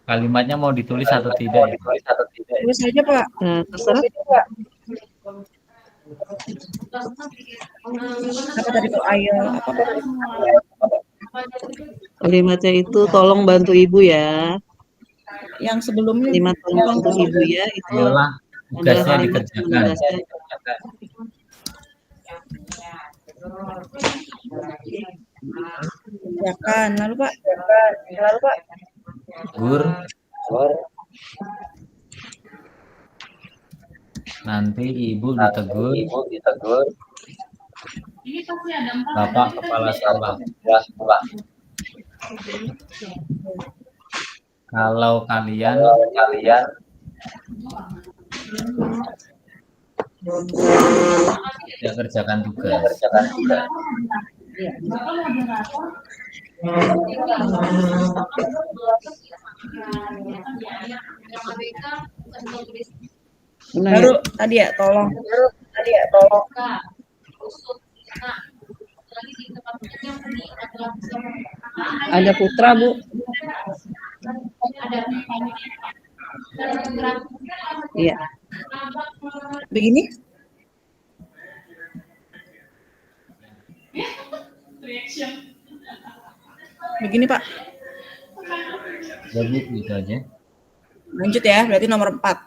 kalimatnya mau ditulis atau tidak ya? Tulis aja Pak. Terserah. Apa tadi Pak? Ayo apa Pak? Kalimatnya itu tolong bantu ibu ya. Yang sebelumnya Kalimat tolong bantu ibu ya itu Ayolah adalah tugasnya kalimat dikerjakan. menegaskan. Kerjakan. Lalu Pak. Gur. Nanti ibu ditegur. Bapak kepala sekolah. Kalau kalian tidak kerjakan tugas. Baru tadi ya tolong. Ada Putra Bu. Iya. Begini. Begini Pak. Ya Bu, gitu aja. Lanjut ya, berarti nomor 4.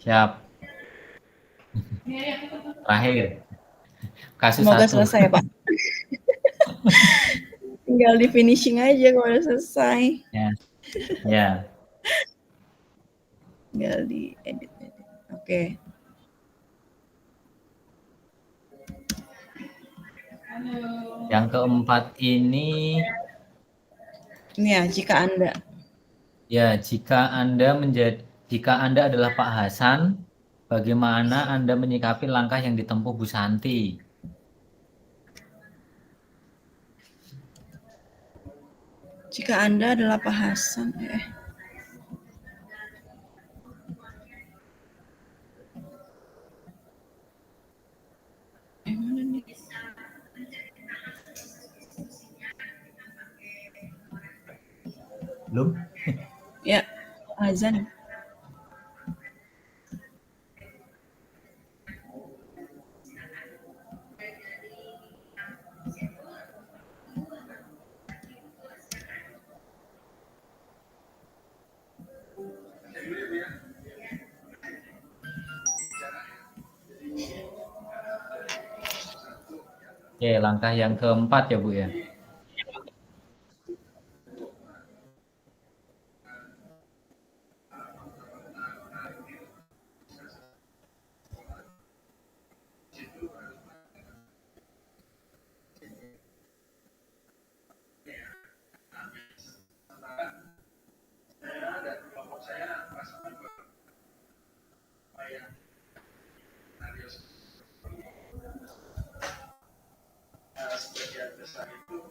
Siap. Terakhir. Kasus Semoga 1. selesai ya Pak. Tinggal di finishing aja kalau udah selesai. Ya. Tinggal di edit. Oke. Yang keempat ini ya, jika Anda. Ya, jika Anda adalah Pak Hasan, bagaimana Anda menyikapi langkah yang ditempuh Bu Santi? Jika Anda adalah Pak Hasan, mana nih? Belum? Ya, azan. Oke, langkah yang keempat ya Bu ya.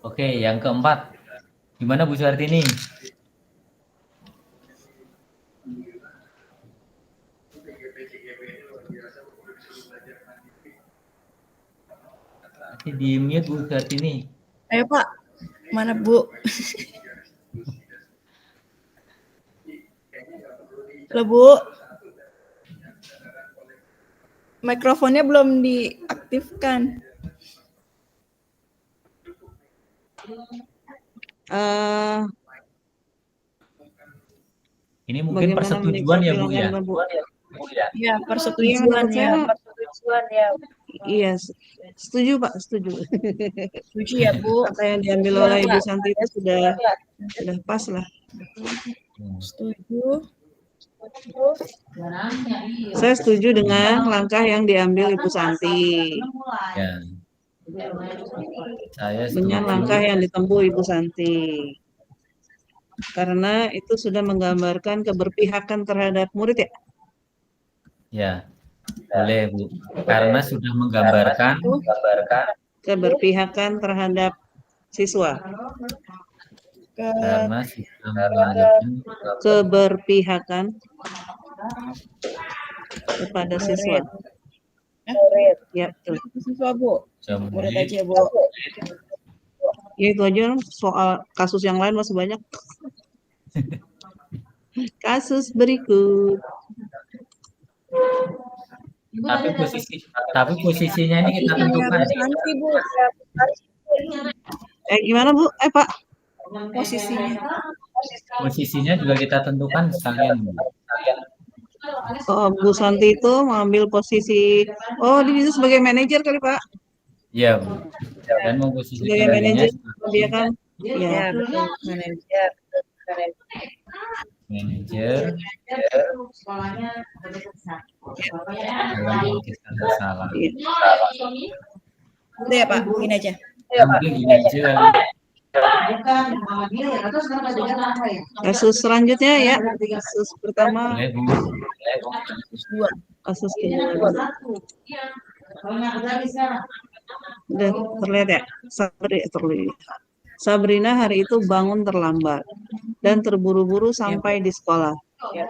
Oke, yang keempat. Gimana Bu Suhartini? Masih di-mute Bu Suhartini. Ayo Pak, mana Bu? Loh, Bu. Mikrofonnya belum diaktifkan. Eh, Ini mungkin bagaimana persetujuan ya, Bu, ya? menyikapi Bu? Ya, Iya, persetujuan menurut ya. saya iya, setuju Pak, setuju. Setuju ya, Bu. Apa yang diambil oleh Ibu Santi itu sudah pas lah. Setuju. Saya setuju dengan langkah yang diambil Ibu Santi. Ya. Saya Dengan setuju. langkah yang ditempuh Ibu Santi. Karena itu sudah menggambarkan keberpihakan terhadap murid ya. Ya, boleh Bu. Karena sudah menggambarkan Keberpihakan terhadap siswa. karena sudah menggambarkan Keberpihakan kepada siswa. Ya, betul. Siswa, Bu. Murid murid aja, Bu. Ya itu aja, soal kasus yang lain masih banyak. Kasus berikut. tapi posisinya ini kita tentukan. Santi, Bu. Gimana Bu? Pak. Posisinya juga kita tentukan sekalian, Bu. Oh, Bu Santi itu mengambil posisi, dia bisa sebagai manajer kali Pak. Iya, Bu. Dan memposisikan Sebagai manajer, dia kan, Ya, betul. Manajer. manajer dalam melakukan salah. Iya. Udah ya, Pak. Gini aja. Mungkin gini aja kali. Kasus selanjutnya ya, kasus pertama, Boleh, Bu. kasus kedua. Udah terlihat ya, Sabrina hari itu bangun terlambat dan terburu-buru sampai di sekolah.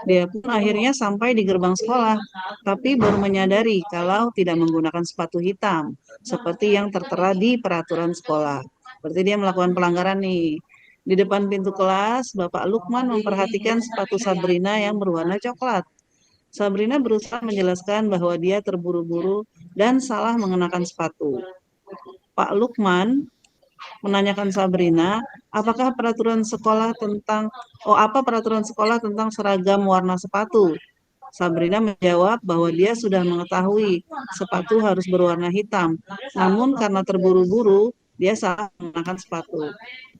Dia pun akhirnya sampai di gerbang sekolah, tapi baru menyadari kalau tidak menggunakan sepatu hitam, seperti yang tertera di peraturan sekolah. Berarti dia melakukan pelanggaran nih. Di depan pintu kelas, Bapak Lukman memperhatikan sepatu Sabrina yang berwarna coklat. Sabrina berusaha menjelaskan bahwa dia terburu-buru dan salah mengenakan sepatu. Pak Lukman menanyakan Sabrina, apa peraturan sekolah tentang seragam warna sepatu? Sabrina menjawab bahwa dia sudah mengetahui sepatu harus berwarna hitam, namun karena terburu-buru, dia salah mengenakan sepatu.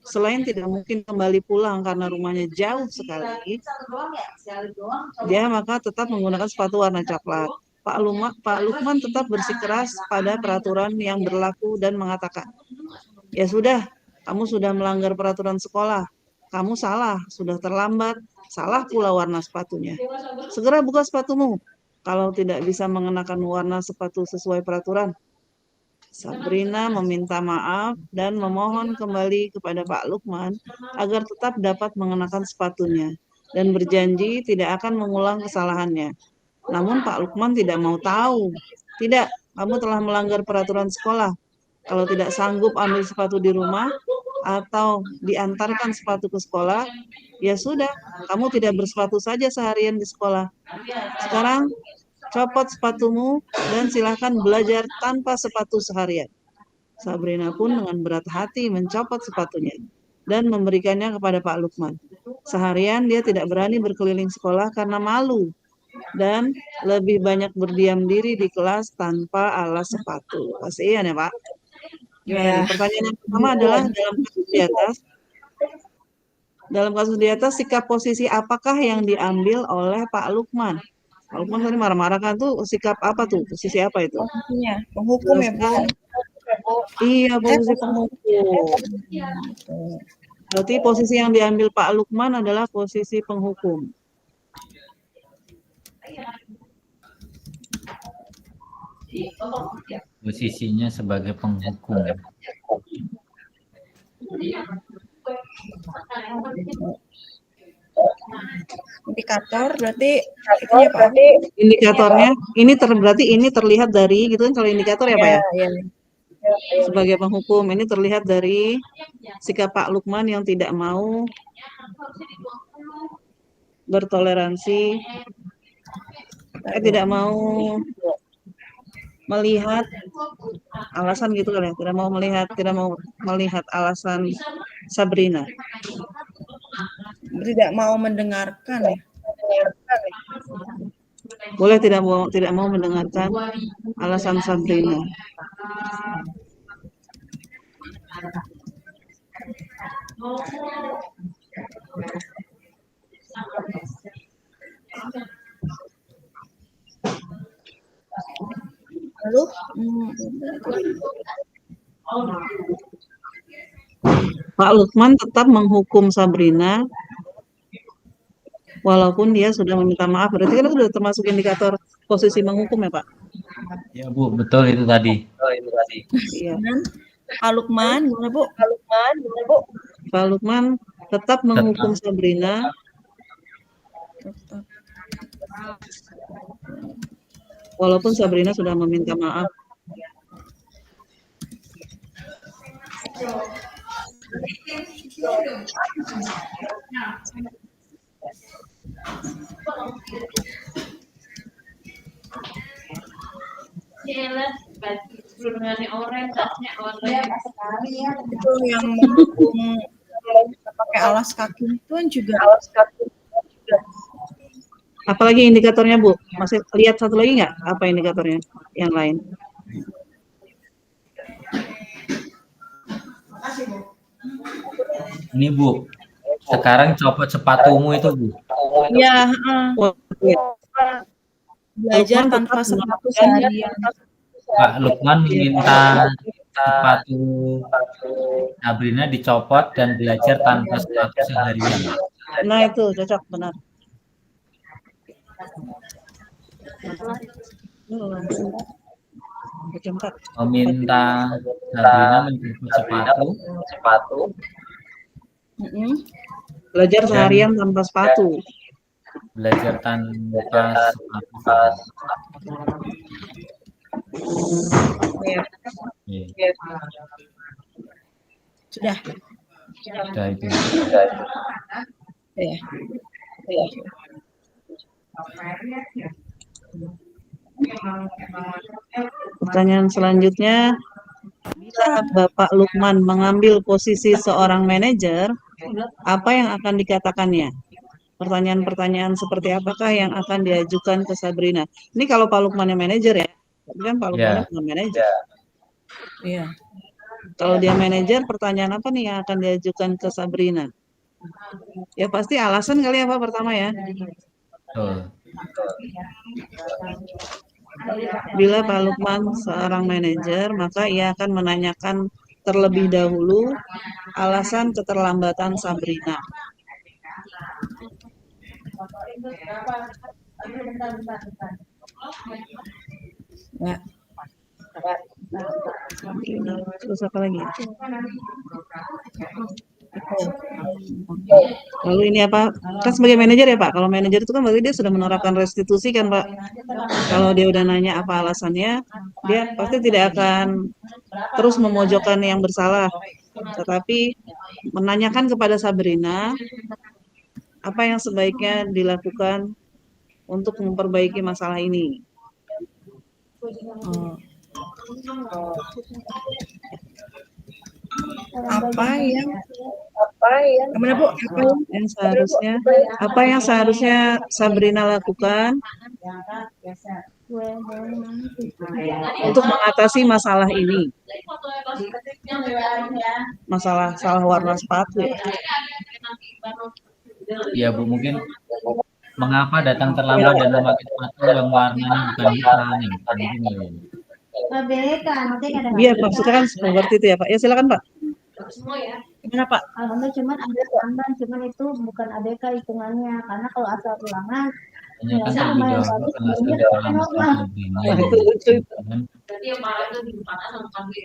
Selain tidak mungkin kembali pulang karena rumahnya jauh sekali, dia maka tetap menggunakan sepatu warna coklat. Pak Lukman tetap bersikeras pada peraturan yang berlaku dan mengatakan, ya sudah, kamu sudah melanggar peraturan sekolah. Kamu salah, sudah terlambat, salah pula warna sepatunya. Segera buka sepatumu. Kalau tidak bisa mengenakan warna sepatu sesuai peraturan. Sabrina meminta maaf dan memohon kembali kepada Pak Lukman agar tetap dapat mengenakan sepatunya dan berjanji tidak akan mengulang kesalahannya. Namun Pak Lukman tidak mau tahu. Tidak, kamu telah melanggar peraturan sekolah. Kalau tidak sanggup ambil sepatu di rumah atau diantarkan sepatu ke sekolah, ya sudah, kamu tidak bersepatu saja seharian di sekolah. Sekarang copot sepatumu dan silahkan belajar tanpa sepatu seharian. Sabrina pun dengan berat hati mencopot sepatunya dan memberikannya kepada Pak Lukman. Seharian dia tidak berani berkeliling sekolah karena malu dan lebih banyak berdiam diri di kelas tanpa alas sepatu. Kasihan ya Pak. Gimana nih? Pertanyaan yang pertama adalah dalam kasus di atas sikap posisi apakah yang diambil oleh Pak Lukman? Pak Lukman tadi marah-marah kan tuh, sikap apa tuh? Posisi apa itu? Posisinya penghukum ya, Bu. Iya, posisi penghukum. Berarti posisi yang diambil Pak Lukman adalah posisi penghukum. Posisinya sebagai penghukum. Indikator berarti itunya Pak. Indikatornya berarti ini terlihat dari gitu kan, kalau indikator ya Pak ya? Ya. Sebagai penghukum ini terlihat dari sikap Pak Lukman yang tidak mau bertoleransi, tidak mau melihat alasan gitu kan ya, tidak mau melihat alasan Sabrina. Tidak mau mendengarkan ya. Boleh tidak mau mendengarkan alasan Sabrina. Lalu Pak Lukman tetap menghukum Sabrina walaupun dia sudah meminta maaf. Berarti kan itu sudah termasuk indikator posisi menghukum ya Pak? Ya Bu, betul itu tadi. Iya. dan Pak Lukman gimana Bu? Pak Lukman tetap menghukum Sabrina Tetap. walaupun Sabrina sudah meminta maaf. Itu yang menghukum pakai alas kaki itu kan juga Apalagi indikatornya Bu? Masih lihat satu lagi nggak? Apa indikatornya yang lain? Ini Bu, sekarang copot sepatumu itu Bu. ya Oh, iya. belajar Lukman tanpa tetap sepatu melakukan seharian. Pak Lukman meminta sepatu Sabrina dicopot dan belajar tanpa sepatu seharian. Nah itu cocok benar. Meminta Sabrina mencopot sepatu Mm-mm. Belajar seharian tanpa sepatu. belajar tanpa sepatu. Ya, Iya, sudah. sudah itu. Ya. Pertanyaan selanjutnya, bila Bapak Lukman mengambil posisi seorang manajer, apa yang akan dikatakannya? Pertanyaan-pertanyaan seperti apakah yang akan diajukan ke Sabrina? Ini kalau Pak Lukman yang manajer ya, tapi kan Pak Lukman bukan manajer. Iya. Kalau dia manajer, pertanyaan apa nih yang akan diajukan ke Sabrina? Ya pasti alasan kali ya Pak pertama ya. Betul. Bila Pak Lukman seorang manajer, maka ia akan menanyakan terlebih dahulu alasan keterlambatan Sabrina. Ya. Terus apa lagi? Lalu ini apa? Kan sebagai manajer ya Pak. Kalau manajer itu kan berarti dia sudah menerapkan restitusi kan Pak. Kalau dia udah nanya apa alasannya, dia pasti tidak akan terus memojokkan yang bersalah, tetapi menanyakan kepada Sabrina apa yang sebaiknya dilakukan untuk memperbaiki masalah ini. Apa yang gimana Bu? Apa yang seharusnya Sabrina lakukan untuk mengatasi masalah ini? Masalah salah warna sepatu ya. Ya Bu, mungkin mengapa datang terlambat dan memakai sepatu yang warnanya bukan hitam? Mungkin ya. Iya, maksudnya kan seperti itu ya Pak. Ya silakan Pak. Gimana Pak? Alhamdulillah cuman ada tambahan, cuman itu bukan ABK hitungannya karena kalau asal ulangan Tanyakan nilainya terlebih lumayan dahulu bagus, alasan sebenarnya keterlambatan normal. Sabrina. Wah, itu lucu. Jadi yang malah itu di depan sama kami.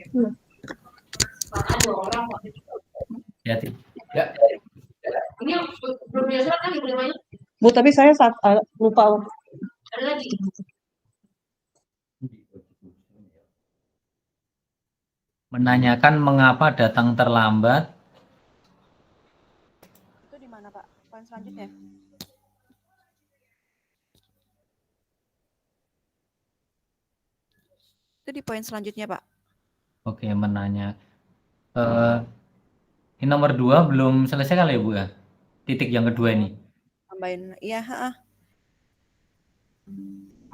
Karena 2 orang kok. Hati. Ya. Ini yang belum biasa kan yang banyak. Bu, tapi saya lupa. Ada lagi. Menanyakan mengapa datang terlambat. Itu di mana Pak? Poin selanjutnya. Itu di poin selanjutnya, Pak. Oke, menanya. Ini nomor 2 belum selesai kali ya, Bu ya? Titik yang kedua ini. Tambahin. Iya,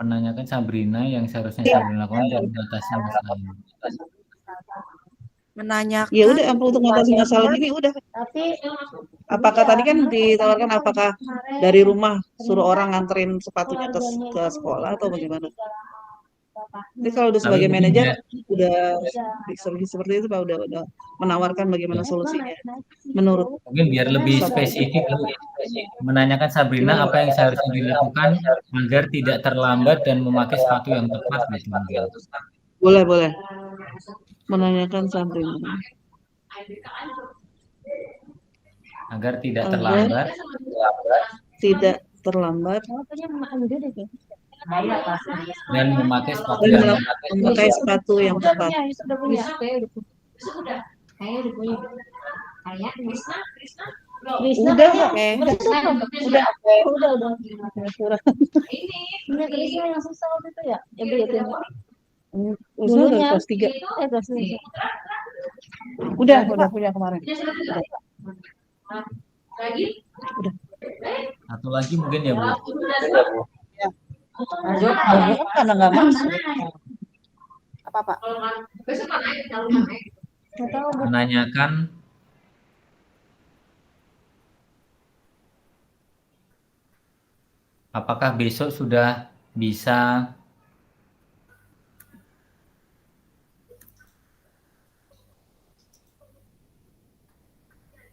Menanyakan Sabrina yang seharusnya Sabrina lakukan dan mengatasi masalah ini. Ya Menanyakan udah, untuk mengatasi masalah ini udah. Tapi Apakah tadi kan ditawarkan apakah dari rumah suruh orang nganterin sepatunya ke sekolah atau bagaimana? Jadi kalau udah Tapi sebagai mungkin manajer ya, udah seperti itu Pak, udah menawarkan bagaimana solusinya menurut mungkin biar lebih satu. spesifik, Bu. Menanyakan Sabrina Gimana apa Pak? yang seharusnya dilakukan agar tidak terlambat dan memakai sepatu yang tepat gitu mungkin. Boleh, boleh. Menanyakan Sabrina Agar tidak agar terlambat tidak terlambat dan memakai sepatu dan yang tepat. memakai sepatu yang tepat. sudah punya. Sudah. Kayaknya udah punya. Kayak Krisna. Udah, Pak. Oke. Udah. Ini. Ini Krisna yang susah waktu itu ya. Ya Bu, itu. Udah dari kelas 3. Kelas 3. Udah punya kemarin. Lagi. Satu lagi mungkin ya, Bu. Karena nggak masuk. Apa, Pak? Besok kan naik, kalau naik. Menanyakan apakah besok sudah bisa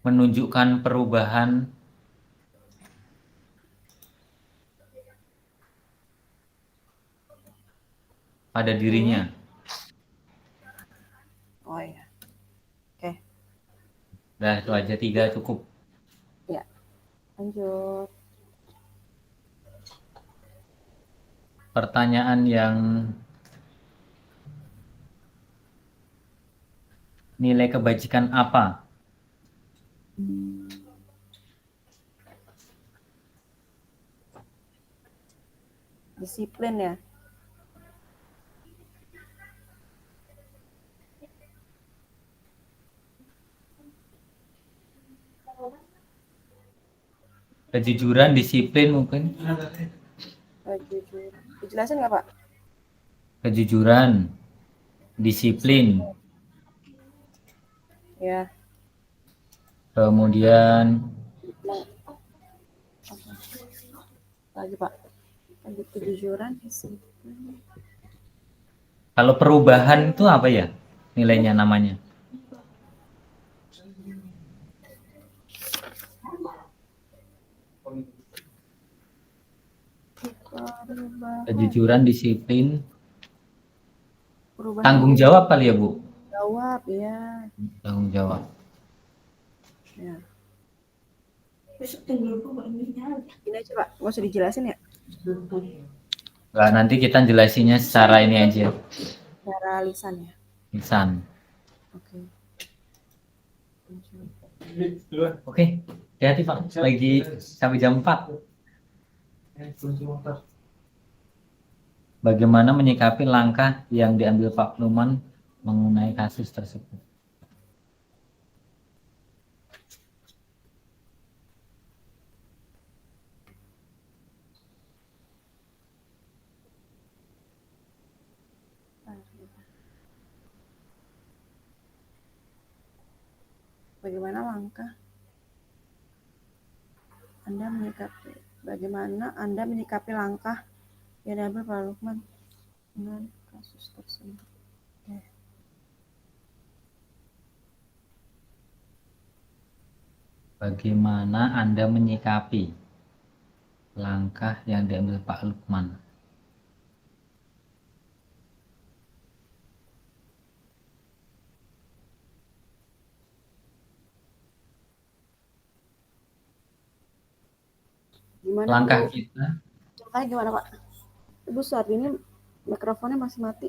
menunjukkan perubahan pada dirinya. Oh iya. Oke, Udah itu aja 3 cukup. lanjut. Pertanyaan yang nilai kebajikan apa? Disiplin ya. Kejujuran, disiplin mungkin. Jujur. Dijelasin nggak, Pak? Kejujuran, disiplin, Ya. kemudian Lagi, Pak. Lanjut kejujuran, disiplin. kalau perubahan itu apa ya nilainya namanya? Kejujuran, disiplin, Perubahan. tanggung jawab kali ya, Bu? Jawab, ya. Tanggung jawab. Ya. Ini aja, Pak. Nggak usah dijelasin ya? Nggak, nanti kita jelasinnya secara ini aja, Cara lisan ya. lisan. Oke. Oke, hati-hati Pak, lagi sampai jam 4. Bagaimana menyikapi langkah yang diambil Pak Luman mengenai kasus tersebut? Bagaimana langkah Anda menyikapi? Bagaimana Anda menyikapi langkah yang diambil Pak Lukman dengan kasus tersebut? Bagaimana Anda menyikapi langkah yang diambil Pak Lukman? Gimana, Langkah Bu? kita, Langkahnya gimana, Pak? Ibu saat ini mikrofonnya masih mati.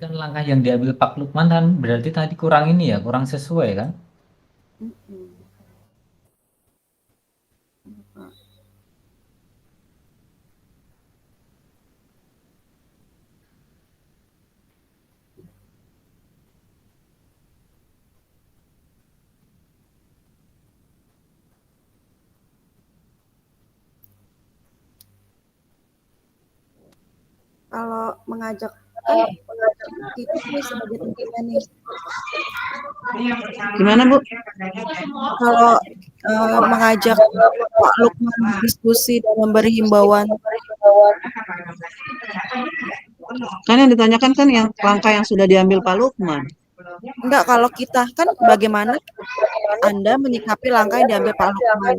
kan langkah yang diambil Pak Lukman kan berarti tadi kurang ini ya, kurang sesuai kan? Mm-mm. Kalau mengajak kita nih sebagai temannya nih. Gimana Bu? Kalau mengajak Pak Lukman diskusi dan memberi himbauan, Kan yang ditanyakan kan yang langkah yang sudah diambil Pak Lukman. enggak, kalau kita kan bagaimana Anda menyikapi langkah yang diambil Pak Lukman?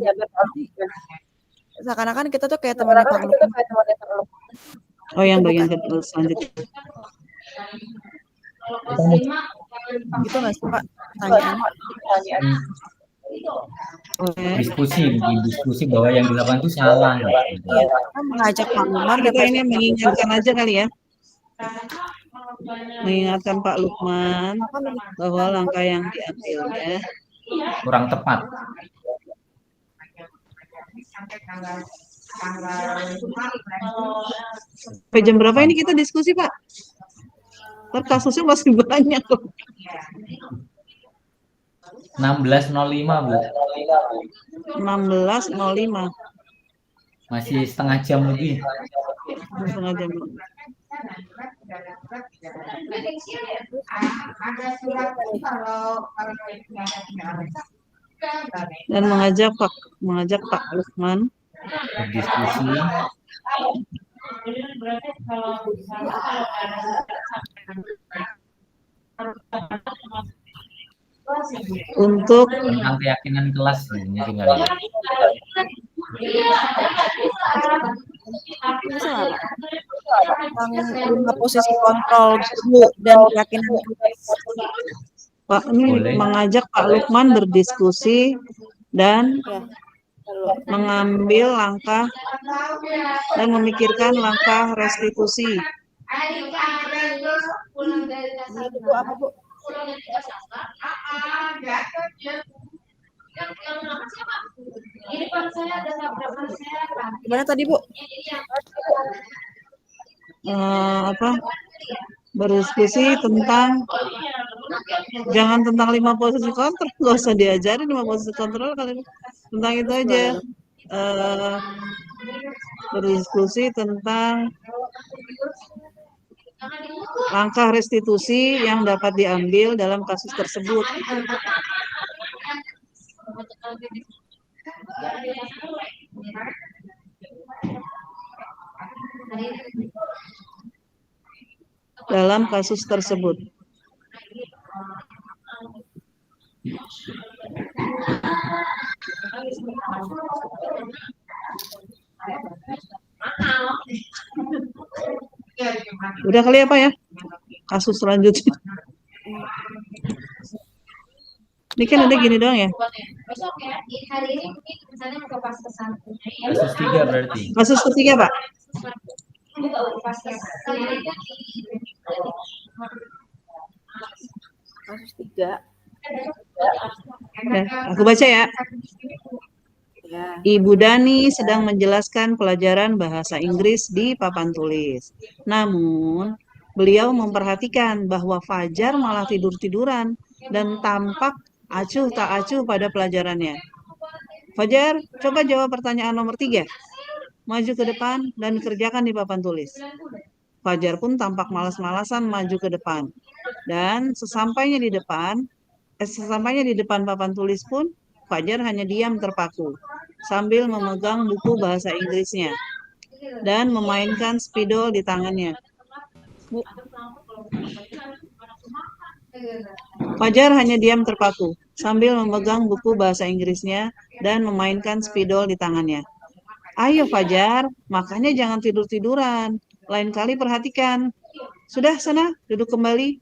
Seakan-akan kita tuh kayak temannya Pak Lukman. Oh, yang bagian selanjutnya. Gitu nggak sih Pak? Pertanyaan. Oke. Diskusi bahwa yang dilakukan itu salah. Iya, kita mengajak Pak Lukman Kita ini mengingatkan aja kali ya. Mengingatkan Pak Lukman bahwa langkah yang diambilnya Kurang tepat. sampai jam berapa ini kita diskusi Pak? Ntar kasusnya masih banyak. 16.05 Bu. 16.05. Masih setengah jam lebih. Setengah jam. Dan mengajak Pak Lukman Berdiskusi untuk tentang keyakinan kelas ini tinggal ya. tentang 5 posisi kontrol guru dan keyakinan Pak ini Boleh. mengajak Pak Lukman berdiskusi dan mengambil langkah dan memikirkan langkah restitusi. itu apa Bu? Gimana tadi Bu? Berdiskusi tentang jangan tentang 5 posisi kontrol, nggak usah diajarin 5 posisi kontrol kali tentang itu aja. Berdiskusi tentang langkah restitusi yang dapat diambil dalam kasus tersebut. Dalam kasus tersebut. Udah kali apa ya? Kasus selanjutnya. Ini kan ada gini doang ya. Besok ya, hari ini mungkin misalnya ke pas kesantunya ya. Kasus 3 berarti. Kasus ketiga, Pak. Pas kesantunya Kasus 3. Aku baca ya. Ya. Ibu Dani sedang menjelaskan pelajaran bahasa Inggris di papan tulis. Namun, beliau memperhatikan bahwa Fajar malah tidur-tiduran dan tampak acuh tak acuh pada pelajarannya. Fajar, coba jawab pertanyaan nomor 3. Maju ke depan dan kerjakan di papan tulis. Fajar pun tampak malas-malasan maju ke depan. Dan sesampainya di depan papan tulis pun, Fajar hanya diam terpaku, sambil memegang buku bahasa Inggrisnya, dan memainkan spidol di tangannya. Fajar hanya diam terpaku, sambil memegang buku bahasa Inggrisnya, dan memainkan spidol di tangannya. Ayo Fajar, makanya jangan tidur-tiduran, lain kali perhatikan. Sudah sana, duduk kembali.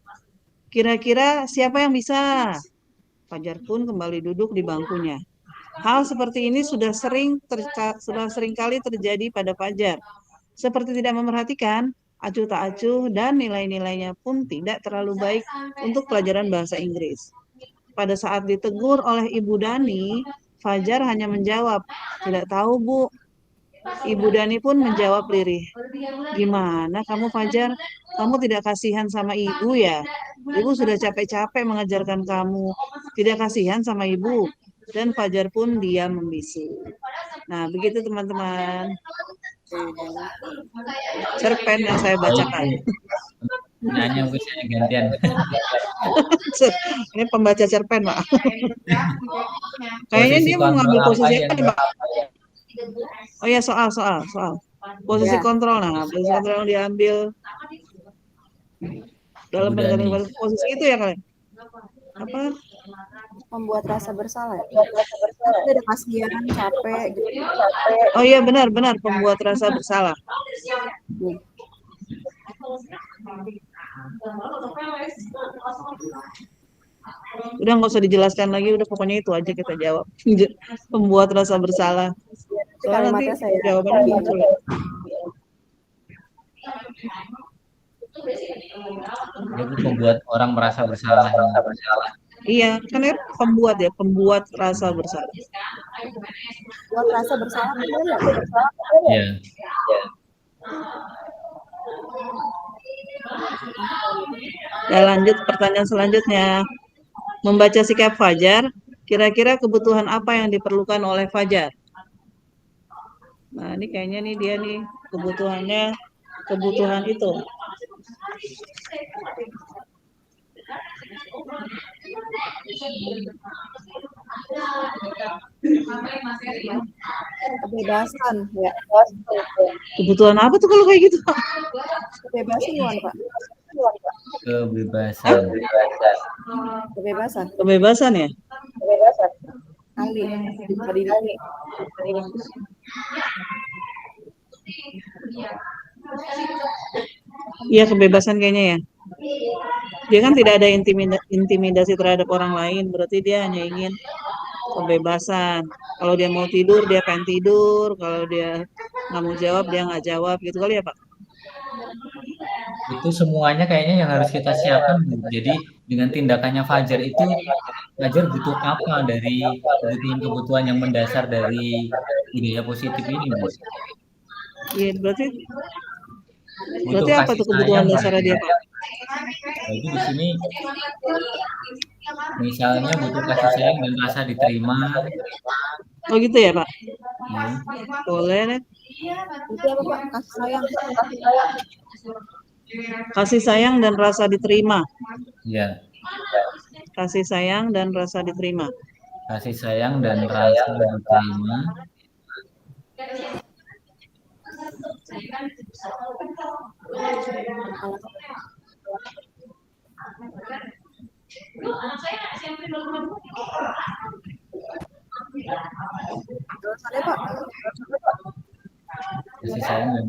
Kira-kira siapa yang bisa? Fajar pun kembali duduk di bangkunya. Hal seperti ini sudah sering kali terjadi pada Fajar. Seperti tidak memperhatikan, acuh tak acuh, dan nilai-nilainya pun tidak terlalu baik untuk pelajaran bahasa Inggris. Pada saat ditegur oleh Ibu Dani, Fajar hanya menjawab, "Tidak tahu, Bu." Ibu Dani pun menjawab lirih, "Gimana kamu, Fajar? Kamu tidak kasihan sama ibu ya? Ibu sudah capek-capek mengajarkan kamu. Tidak kasihan sama ibu?" Dan Fajar pun diam membisu. Nah, begitu teman-teman. Cerpen yang saya Baik, bacakan. nyanyi mungkin saya gantian. Ini pembaca cerpen, Pak. Kayaknya Posisi dia mau kontrol ngambil apa posisi yang apa, Pak? Oh ya, soal. Posisi Ya. kontrol. Nah, posisi kontrol yang diambil dalam Ibu pendekatan Dani? posisi itu ya kalian? Apa? Membuat rasa bersalah ya. Pasti ada kasihan, capek gitu. Oh iya, benar, pembuat rasa bersalah. Nih. Udah nggak usah dijelaskan lagi, udah pokoknya itu aja kita jawab. Pembuat rasa bersalah. Tapi Soalnya nanti kalimatnya saya jawabannya muncul. Jadi pembuat orang merasa bersalah. Iya, kan ya pembuat ya, pembuat rasa bersalah. buat rasa bersalah bener ya? Ya. Ya, lanjut pertanyaan selanjutnya. Membaca sikap Fajar, kira-kira kebutuhan apa yang diperlukan oleh Fajar? Nah, ini kayaknya nih dia nih kebutuhan itu. Kebebasan ya. Kebutuhan apa tuh kalau kayak gitu? Kebebasan gimana, Pak? Kebebasan. Kebebasan. Kebebasan ya? Kali. Kali. Iya, kebebasan kayaknya ya. Dia kan tidak ada intimidasi terhadap orang lain, berarti dia hanya ingin kebebasan. Kalau dia mau tidur, dia pengen tidur. Kalau dia nggak mau jawab, dia nggak jawab. Gitu kali ya, Pak? Itu semuanya kayaknya yang harus kita siapkan, Bu. Jadi dengan tindakannya Fajar itu, Fajar butuh apa dari kebutuhan-kebutuhan yang mendasar dari budaya positif ini, Bu? Iya, berarti Butuh apa kasih tuh kebutuhan sayang dasarnya dia, mungkin. Pak? Jadi di sini misalnya butuh kasih sayang dan rasa diterima. Oh gitu ya, Pak? Ya. Boleh deh. Itu apa, Pak? Kasih sayang. Kasih sayang dan rasa diterima. Ya. Kasih sayang dan rasa diterima. Kasih sayang dan rasa diterima. Alasannya, Pak. Kasih sayang dan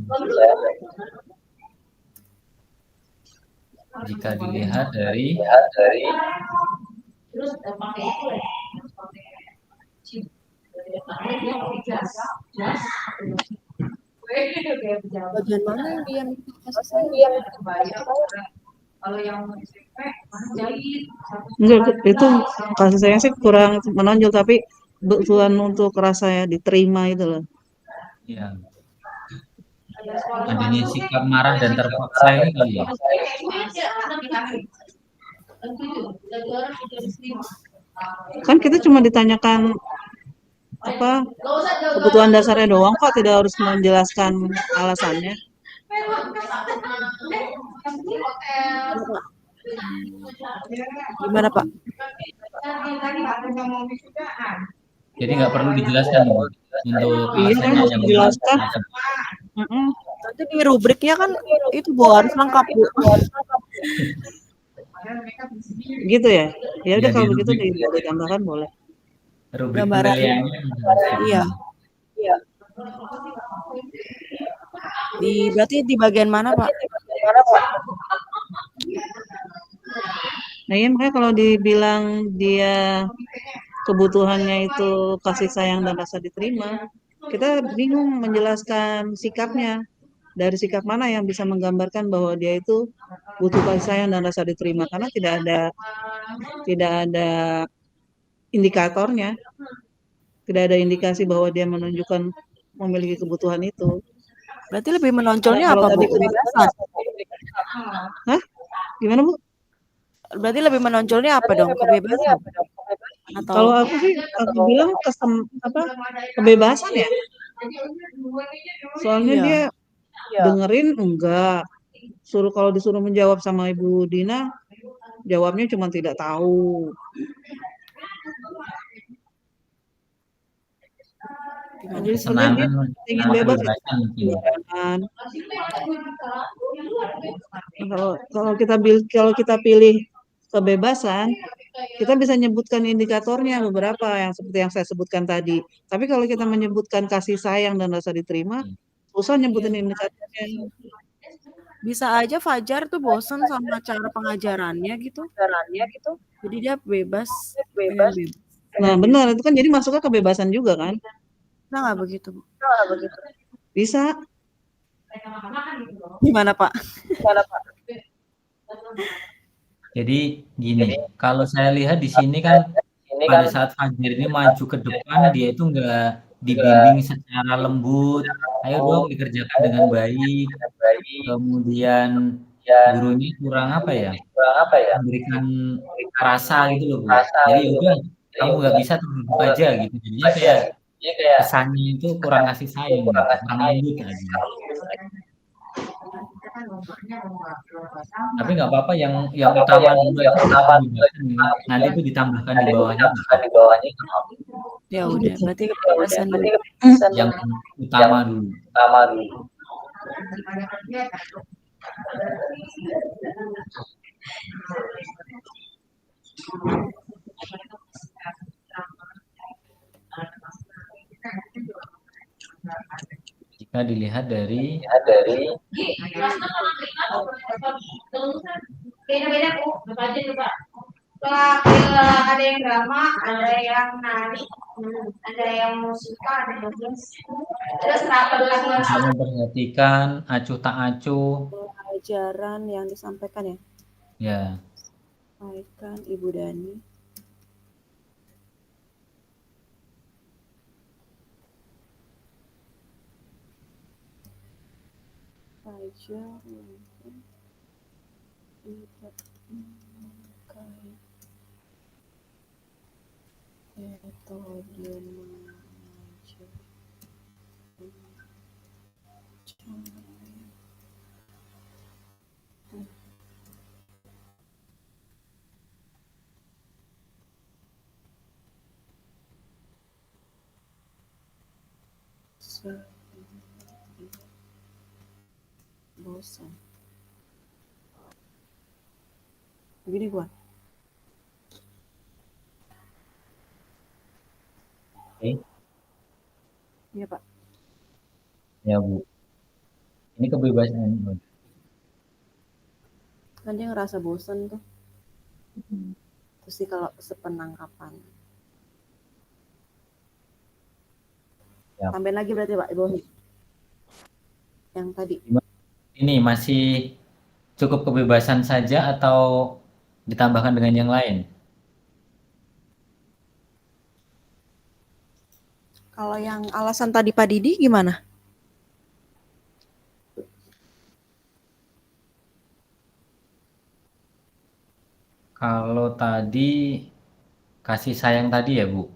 jika dilihat dari Bagian mana yang dia minta kasih sayang? Enggak, itu kasih sayang sih kurang menonjol, tapi kebutuhan untuk rasa ya diterima itu loh. ya, adanya sikap marah dan terpaksa ini kali ya. Kan kita cuma ditanyakan apa kebutuhan dasarnya doang kok, tidak harus menjelaskan alasannya. Gimana, Pak? Jadi nggak perlu dijelaskan, Bu, untuk Iya kan, alasannya harus yang dijelaskan. Nanti di rubriknya kan itu Bu harus lengkap, Bu. Gitu ya. Ya udah Ya, kalau di begitu rubrik. ditambahkan boleh. Rubrik Gambaran. penilaiannya Iya. Berarti di bagian mana, Pak? Nah iya, makanya kalau dibilang dia kebutuhannya itu kasih sayang dan rasa diterima, kita bingung menjelaskan sikapnya. dari sikap mana yang bisa menggambarkan bahwa dia itu butuh kasih sayang dan rasa diterima, karena tidak ada indikatornya, tidak ada indikasi bahwa dia menunjukkan memiliki kebutuhan itu. Berarti lebih menonjolnya Kalau apa, Bu? tadi Kebebasan. Hah? Gimana, Bu? Berarti lebih menonjolnya apa dong? Kebebasan Kalau atau aku sih aku bilang kebebasan ya. Soalnya dia iya. dengerin enggak. Kalau disuruh menjawab sama Ibu Dina, jawabnya cuma tidak tahu. Jadi sebenarnya dia Kesenangan ingin sama bebas itu kebebasan mungkin. kan. Kalau kita pilih kebebasan, kita bisa nyebutkan indikatornya beberapa yang seperti yang saya sebutkan tadi. Tapi kalau kita menyebutkan kasih sayang dan rasa diterima, susah nyebutin indikatornya. Bisa aja Fajar tuh bosen sama cara pengajarannya gitu. Jadi dia bebas, pengen bebas. Nah, benar itu kan jadi masuknya kebebasan juga kan? Nah, nggak begitu, Bu. Bisa. Gimana, Pak? Jadi gini, kalau saya lihat di sini kan pada saat Fajar ini maju ke depan, dia itu nggak dibimbing secara lembut. Ayo dong dikerjakan dengan baik. Kemudian gurunya kurang apa ya? Memberikan rasa gitu loh, Bu. Jadi ya udah, kamu nggak bisa tuh duduk aja gitu. Jadinya kayak kesannya itu kurang kasih sayang gitu, kurang lembut aja. Tapi nggak apa-apa, yang utama dulu aja kita kebebasan ya. Nanti itu ditambahkan di bawahnya nggak apa-apa. Ya udah, berarti kebebasan dulu. Yang utama dulu. Jika dilihat dari beda-beda, Bu. Baca coba. Ada yang drama, ada yang nari, ada yang musikal, ada yang dance. Terus kita memperhatikan acuh tak acuh, Pelajaran yang disampaikan ya. ya. Sampaikan Ibu Dani. Fajar mungkin tidak memakai metode mengajar. Bosan. Begini gua. Oke. Iya, Pak. Ya, Bu. Ini kebebasan, Bu. Kan dia ngerasa bosan tuh. Terus sih kalau sepenangkapan. Ya. Tambahin lagi berarti Pak, Ibu. Yang tadi. Ini masih cukup kebebasan saja atau ditambahkan dengan yang lain? Kalau yang alasan tadi Pak Didi gimana? Kalau tadi kasih sayang tadi ya, Bu?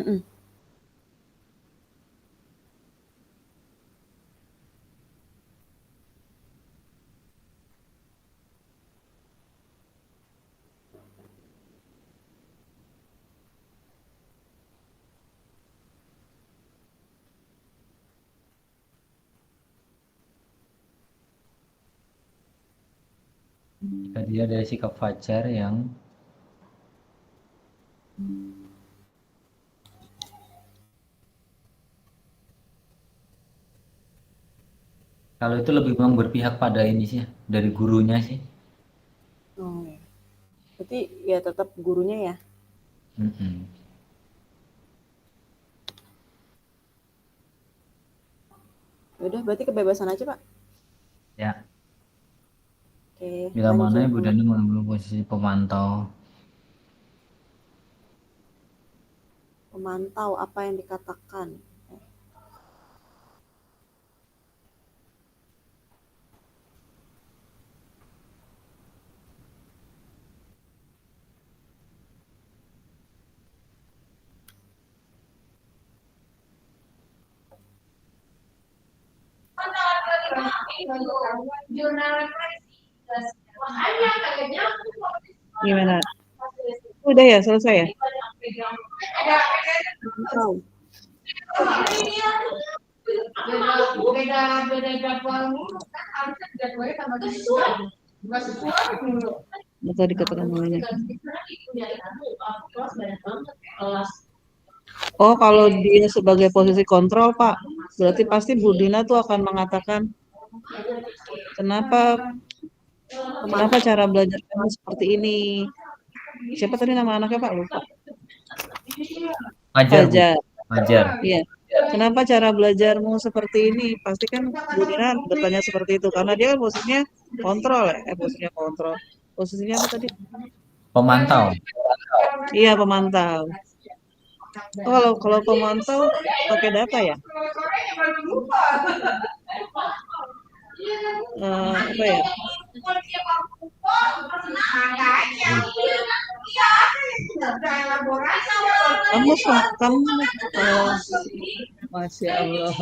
Mm-mm. Jika dia dari sikap Fajar yang kalau itu lebih memang berpihak pada ini sih, dari gurunya sih. Oh, ya. Berarti ya tetap gurunya ya. Mm-mm. Udah, berarti kebebasan aja, Pak. Ya, Oke, bila mana lanjut. Ibu Dani mengambil posisi pemantau. Pemantau apa yang dikatakan? Gimana? Udah ya, selesai ya? Pemantau. beda jadwal mulu kan harusnya jadwalnya sama sesuai nggak sesuai mulu. Atau dikatakan olehnya. Oh, kalau dia sebagai posisi kontrol, Pak, berarti pasti Bu Dina tuh akan mengatakan, kenapa cara belajar kamu seperti ini? Siapa tadi nama anaknya, Pak? Lupa. Fajar, Bu. Fajar. Fajar. Iya. Kenapa cara belajarmu seperti ini? Pasti kan Bu Dina bertanya seperti itu karena dia posisinya kontrol ya, posisinya kontrol. Posisinya apa tadi? Pemantau. Iya, pemantau. Oh, kalau pemantau pakai data ya? Apa ya? Kamu, Masya Allah.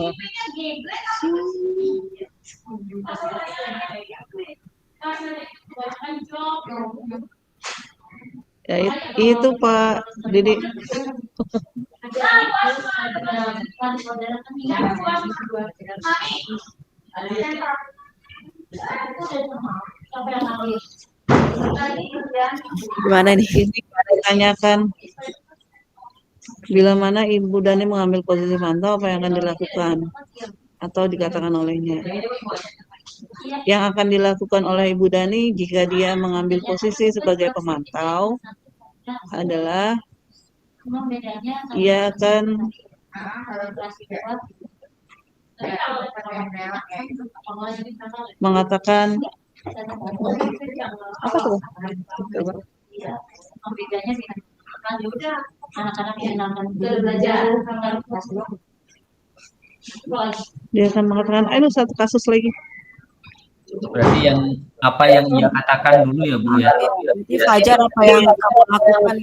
Ya, itu Pak Didi. Gimana nih? Ini ditanyakan bila mana Ibu Dani mengambil posisi pantau, apa yang akan dilakukan atau dikatakan olehnya. Yang akan dilakukan oleh Ibu Dani jika dia mengambil posisi sebagai pemantau adalah ia akan mengatakan apa tuh? Dia akan mengatakan, ayo satu kasus lagi. Berarti apa yang ia katakan dulu ya, Bu ya. Berarti Fajar apa yang kamu lakukan?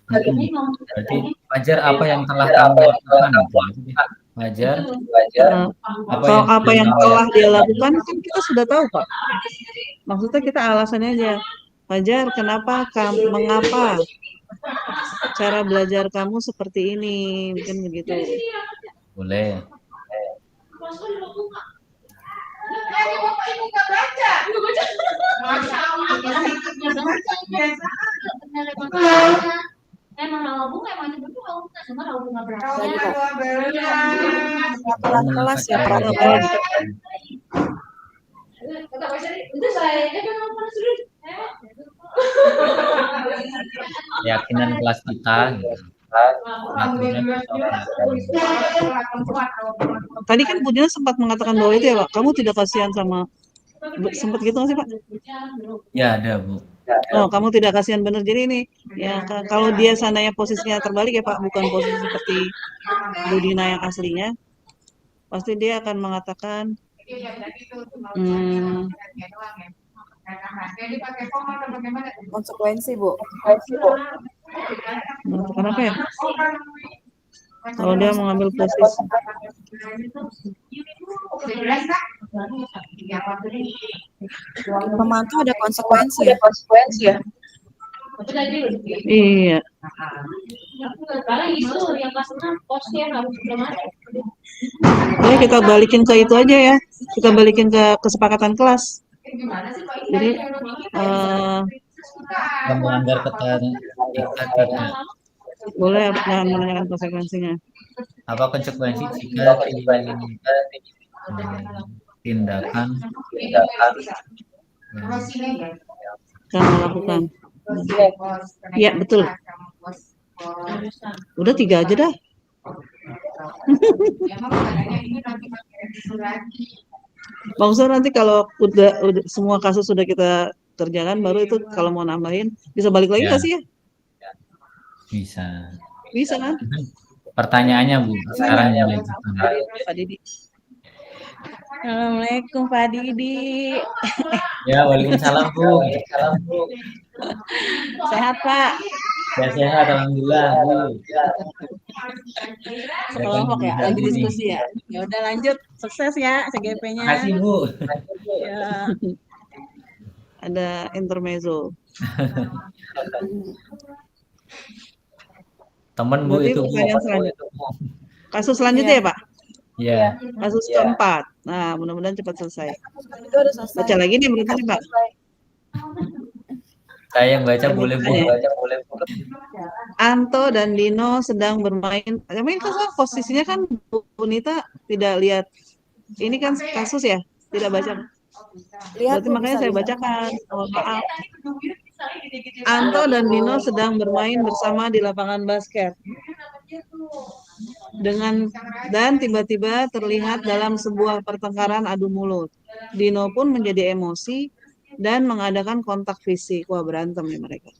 Berarti Fajar apa yang telah kamu lakukan? Fajar apa yang telah dia lakukan kan kita sudah tahu, Pak. Maksudnya kita alasannya aja. Fajar, mengapa cara belajar kamu seperti ini? Mungkin begitu. Boleh. Kelas ya, Keyakinan kelas kita. Tadi kan Bu Dina sempat mengatakan bahwa itu ya, Pak. Kamu tidak kasihan sama, sempat gitu nggak sih, Pak? Ya, ada, Bu. Oh, kamu tidak kasihan bener. Jadi ini ya kalau dia sananya posisinya terbalik ya, Pak, bukan posisi seperti Bu Dina yang aslinya, pasti dia akan mengatakan konsekuensi, Bu. Kenapa ya? Kalau dia mengambil posisi Pemantau ada konsekuensi ya. Iya. Ya, kita balikin ke itu aja ya. Kita balikin ke kesepakatan kelas. Jadi melanggar ketentuan. Boleh menanyakan konsekuensinya. Apa konsekuensi jika tindakan Kamu melakukan? Iya, betul. Udah 3 aja dah. Emang caranya ini nanti pakai revisi lagi. Maksudnya nanti kalau udah semua kasus sudah kita kerjakan, baru itu kalau mau nambahin bisa balik lagi nggak Ya, sih ya? bisa. Bisa kan? Pertanyaannya Bu, sekarang mulai Pak Didi. Assalamualaikum Pak Didi. Ya, waalaikumsalam Bu. Sehat Pak? Sehat, alhamdulillah Bu. Sekelompok ya, lagi diskusi ya. Ya udah lanjut, sukses ya CGP-nya. Makasih Bu. Ya. Ada intermezzo. Temen Bu Berarti itu Bu. pertanyaan selanjutnya. Kasus selanjutnya ya Pak? Ya, Kasus keempat. Nah, mudah-mudahan cepat selesai. Itu udah selesai. Baca lagi nih berarti nih Pak. saya yang baca boleh Bu. Anto dan Dino sedang bermain. Tapi kan posisinya kan Bu Nita tidak lihat. Ini kan kasus ya, tidak baca. Berarti makanya saya bacakan. Mohon maaf. Anto dan Dino sedang bermain bersama di lapangan basket. Dan tiba-tiba terlihat dalam sebuah pertengkaran adu mulut. Dino pun menjadi emosi dan mengadakan kontak fisik. Wah, berantem nih mereka.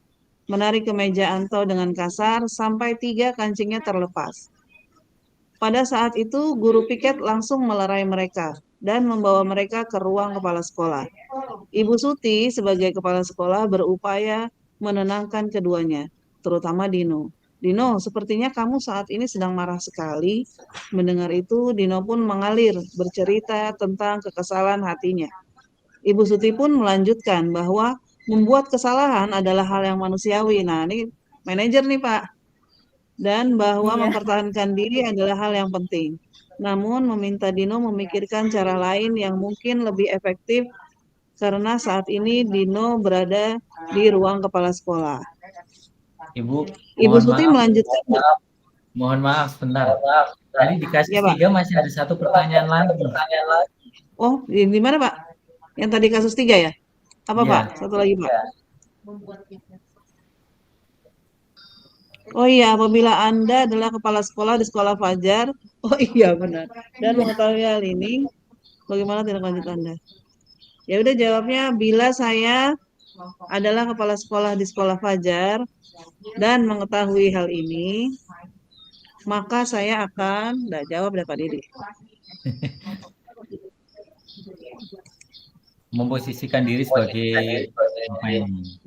Menarik kemeja Anto dengan kasar sampai 3 kancingnya terlepas. Pada saat itu, guru piket langsung melerai mereka dan membawa mereka ke ruang kepala sekolah. Ibu Suti sebagai kepala sekolah berupaya menenangkan keduanya, terutama Dino. Dino, sepertinya kamu saat ini sedang marah sekali. Mendengar itu, Dino pun mengalir bercerita tentang kekesalan hatinya. Ibu Suti pun melanjutkan bahwa membuat kesalahan adalah hal yang manusiawi. Nah, ini manajer nih Pak. Dan bahwa mempertahankan diri adalah hal yang penting. Namun meminta Dino memikirkan cara lain yang mungkin lebih efektif karena saat ini Dino berada di ruang kepala sekolah. Ibu, Ibu mohon Suti maaf. melanjutkan. Mohon maaf sebentar. Tadi di kasus Ya, Pak. 3 masih ada satu pertanyaan lagi. Oh, di mana Pak? Yang tadi kasus 3 ya? Apa Iya. Pak? Satu lagi Pak. Oh iya, apabila Anda adalah kepala sekolah di sekolah Fajar, oh iya benar. Dan mengetahui hal ini, bagaimana tindak lanjut Anda? Ya udah jawabnya, bila saya adalah kepala sekolah di sekolah Fajar dan mengetahui hal ini, maka saya akan, jawab Pak Didi. Memposisikan diri sebagai apa ini?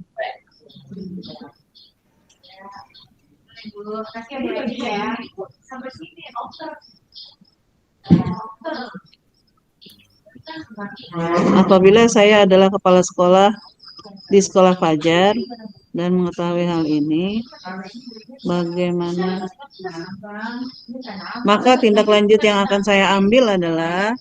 Bu, kasih ya. Sampai sini, dokter. Apabila saya adalah kepala sekolah di sekolah Fajar dan mengetahui hal ini, bagaimana? Maka tindak lanjut yang akan saya ambil adalah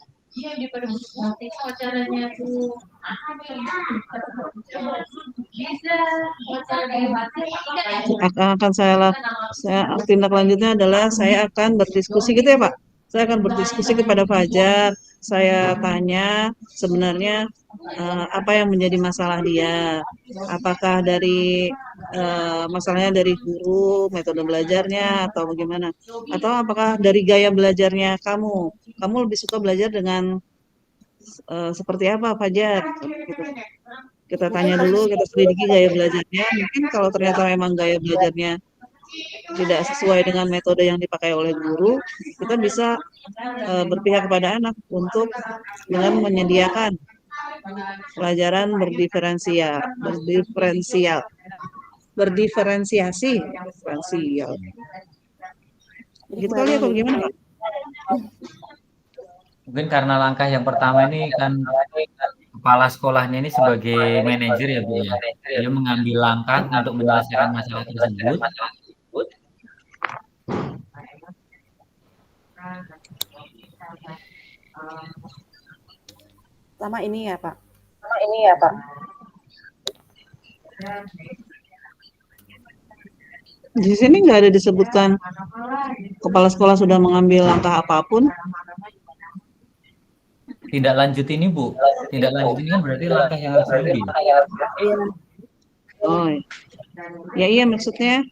tindak lanjutnya adalah saya akan berdiskusi gitu ya Pak. Saya akan berdiskusi kepada Fajar. Saya tanya sebenarnya apa yang menjadi masalah dia. Apakah dari masalahnya dari guru, metode belajarnya atau bagaimana? Atau apakah dari gaya belajarnya kamu? Kamu lebih suka belajar dengan seperti apa Fajar? Gitu. Kita tanya dulu, kita selidiki gaya belajarnya. Mungkin kalau ternyata memang gaya belajarnya tidak sesuai dengan metode yang dipakai oleh guru, kita bisa berpihak kepada anak untuk dengan menyediakan pelajaran berdiferensiasi. Gitu kali apa bagaimana Pak? Mungkin karena langkah yang pertama ini kan kepala sekolahnya ini sebagai manajer ya Bu ya. Dia mengambil langkah untuk menyelesaikan masalah tersebut. Sama ini ya Pak. Di sini nggak ada disebutkan kepala sekolah sudah mengambil langkah apapun. Tidak lanjut ini Bu. Tidak lanjut ini kan berarti langkah yang harus diambil. Oh, ya iya maksudnya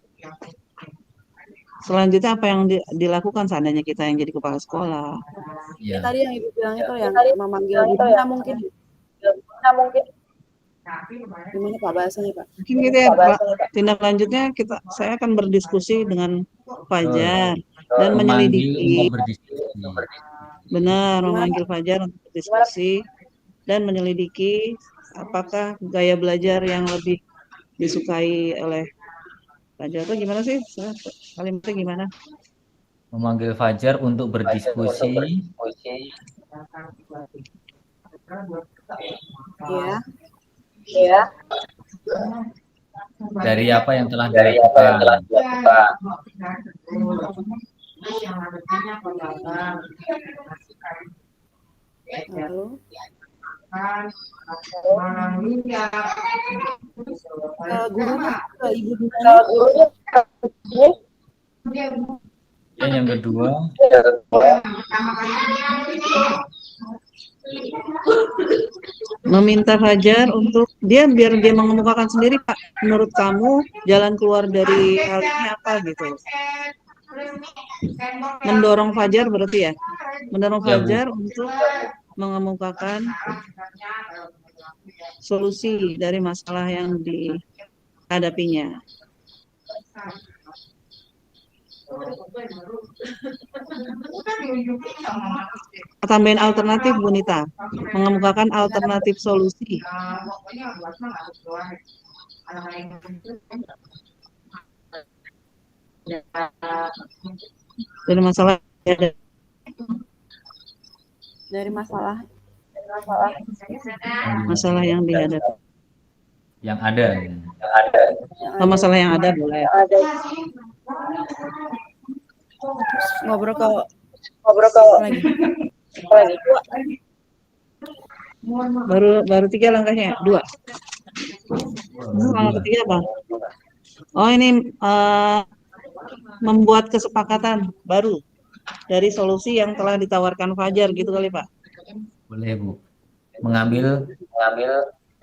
selanjutnya apa yang dilakukan seandainya kita yang jadi kepala sekolah? Ya, Ya. tadi yang Ibu bilang itu yang memanggil gurunya mungkin. Gimana Pak bahasanya Pak? Mungkin kita ya, Pak, tindak lanjutnya saya akan berdiskusi dengan Fajar dan Memanggil menyelidiki. untuk berdiskusi. Benar, Gimana, memanggil Fajar untuk berdiskusi dan menyelidiki apakah gaya belajar yang lebih disukai oleh Fajar itu gimana sih? Kalimatnya gimana? Memanggil Fajar untuk berdiskusi Iya. dari apa yang telah dilakukan. Lalu gurunya ke Ibu Dina. Dan yang kedua, Meminta Fajar untuk biar dia mengemukakan sendiri, Pak. Menurut kamu jalan keluar dari hal ini apa gitu? Mendorong Fajar berarti ya? Mendorong Ya, Bu. Fajar untuk mengemukakan solusi dari masalah yang dihadapinya. Tambahin alternatif, Bu Nita. Mengemukakan alternatif solusi. Dari masalah yang ada. Dari masalah Yang dihadapi. yang ada. Oh, masalah yang ada boleh. ngobrol ke lagi. Baru 3 langkahnya, 2. Langkah ketiga apa? Oh, ini membuat kesepakatan baru dari solusi yang telah ditawarkan Fajar gitu kali, Pak. Boleh, Bu.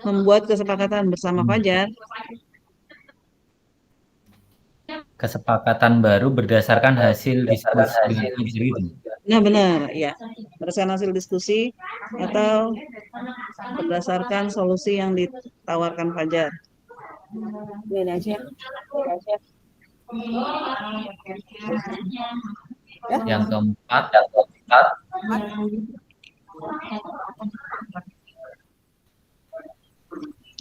Membuat kesepakatan bersama Fajar. Kesepakatan baru berdasarkan hasil diskusi dengan Fajar itu. Nah, benar, ya. Berdasarkan hasil diskusi atau berdasarkan solusi yang ditawarkan Fajar. Ini aja. Yang keempat,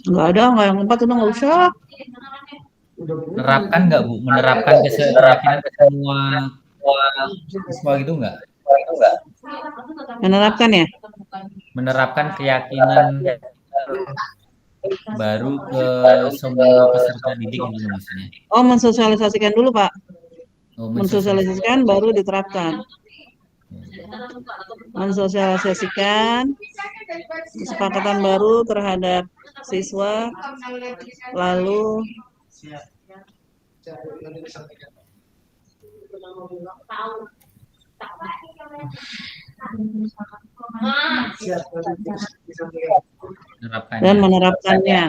Nggak yang keempat itu nggak usah. menerapkan nggak, Bu? Menerapkan keyakinan ke semua siswa gitu nggak? Menerapkan ya? Menerapkan keyakinan baru ke semua peserta didik itu maksudnya. Oh, mensosialisasikan dulu, Pak. Oh, Mensosialisasikan baru diterapkan. Mensosialisasikan kesepakatan baru terhadap siswa, lalu dan menerapkannya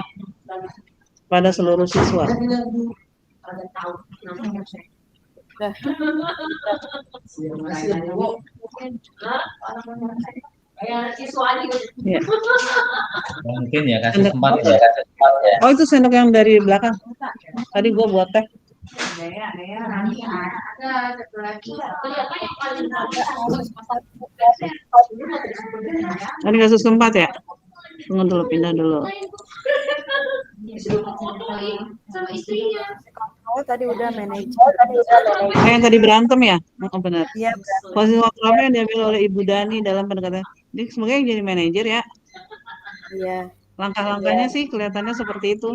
pada seluruh siswa. Ya. Mungkin ya kasih tempat ya. Oh, itu sendok yang dari belakang. Tadi gua buat teh. Tadi kasus keempat ya? Tunggu dulu, pindah dulu. Oh, tadi udah manajer. Yang tadi berantem ya? Oh, benar. Iya, Posisi waktu apa yang diambil oleh Ibu Dani dalam pendekatan? Ini semoga yang jadi manajer ya. iya. Langkah-langkahnya sih kelihatannya seperti itu.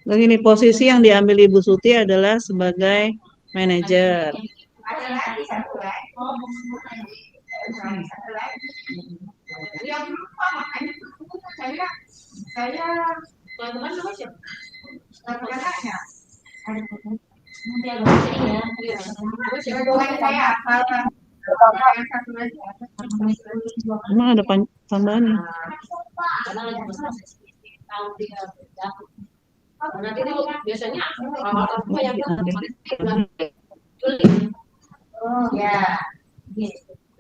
Begini, posisi yang diambil Ibu Suti adalah sebagai manajer. yang satu lagi ada Emang ada tambahannya? karena lagi proses tahu dia bedak. Nanti dulu biasanya awal-awal yang Juli. Oh ya.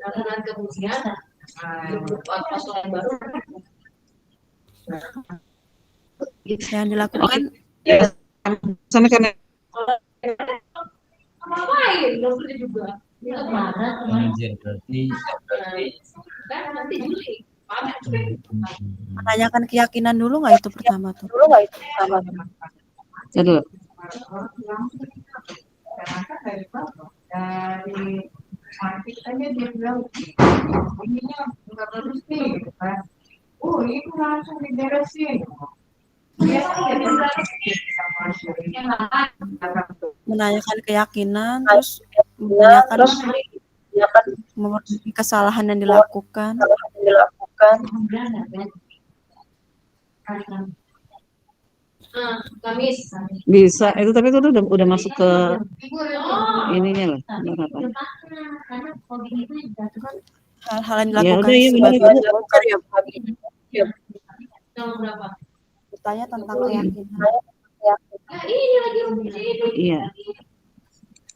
Nah, kemudian pas baru Yang dilakukan Sana karena ngapain dokter juga kemarin Manajer berarti kan nanti Juli menanyakan keyakinan dulu nggak itu pertama tuh? ya dulu. dari cantik aja dia bilang ininya nggak bagus nih gitu kan. Oh itu langsung diberesin. Dia Menanyakan keyakinan, terus menanyakan memperbaiki kesalahan yang dilakukan. Kamis. Bisa itu, tapi itu udah masuk ke ininya lah. Karena hobi itu juga kan Hal-hal yang Ya dilakukan udah ya benar. sebagai belajar ya, tahun berapa? bertanya tentang keyakinan. Nah, ini lagi ini. Iya.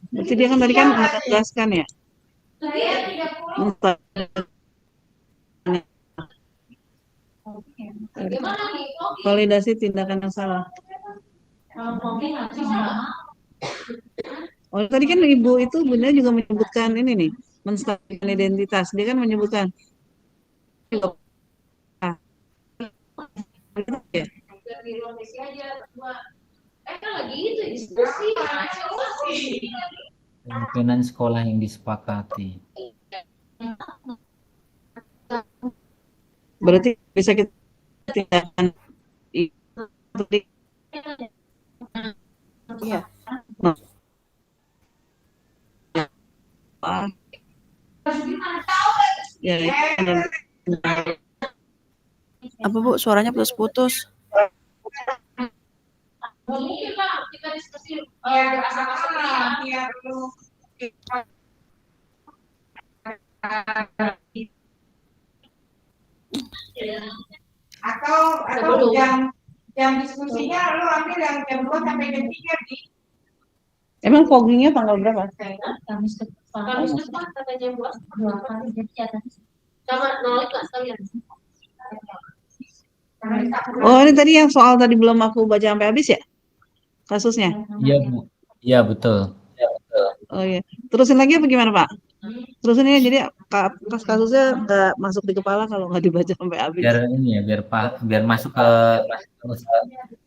Berarti dia kan tadi kan menegaskan ya. Saya 30. Gimana nih? Validasi tindakan yang salah. Kalau hobi nanti sama. Oh tadi kan ibu itu bunda juga menyebutkan ini nih, menstabilkan identitas. Dia kan menyebutkan. Ah, ya. Di ruang sesi aja berdua. Kan lagi itu diskusi. kemungkinan sekolah yang disepakati. Berarti bisa kita tindakan untuk di Iya. ya Apa Bu, suaranya putus-putus. Mungkin lah kita diskusi asal-asalan. Atau jam diskusinya lu ambil yang jam 2 sampai jam 3 di emang foggingnya tanggal berapa? Kamis depan katanya buat 2 kali jadi sama nolak lah sekalian. Oh ini tadi yang soal tadi belum aku baca sampai habis ya kasusnya. Iya Bu, iya betul. Oh iya, terusin lagi apa gimana Pak? Terusin ya, jadi kasusnya nggak masuk di kepala kalau nggak dibaca sampai habis. Biar ini ya, biar masuk ke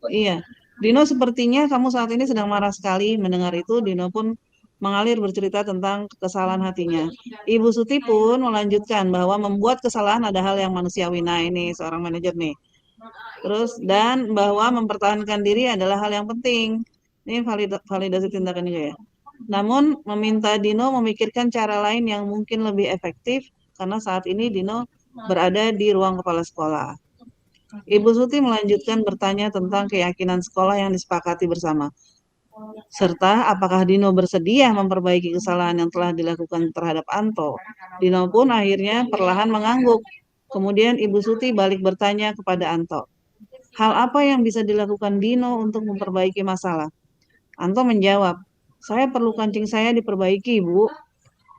Iya, Dino sepertinya kamu saat ini sedang marah sekali. Mendengar itu, Dino pun mengalir bercerita tentang kesalahan hatinya. Ibu Suti pun melanjutkan bahwa membuat kesalahan ada hal yang manusiawi. Nah ini seorang manajer nih. Terus dan bahwa mempertahankan diri adalah hal yang penting. Ini validasi tindakan juga ya. Namun meminta Dino memikirkan cara lain yang mungkin lebih efektif karena saat ini Dino berada di ruang kepala sekolah. Ibu Suti melanjutkan bertanya tentang keyakinan sekolah yang disepakati bersama. Serta apakah Dino bersedia memperbaiki kesalahan yang telah dilakukan terhadap Anto. Dino pun akhirnya perlahan mengangguk. Kemudian Ibu Suti balik bertanya kepada Anto. Hal apa yang bisa dilakukan Dino untuk memperbaiki masalah? Anto menjawab, saya perlu kancing saya diperbaiki, Bu.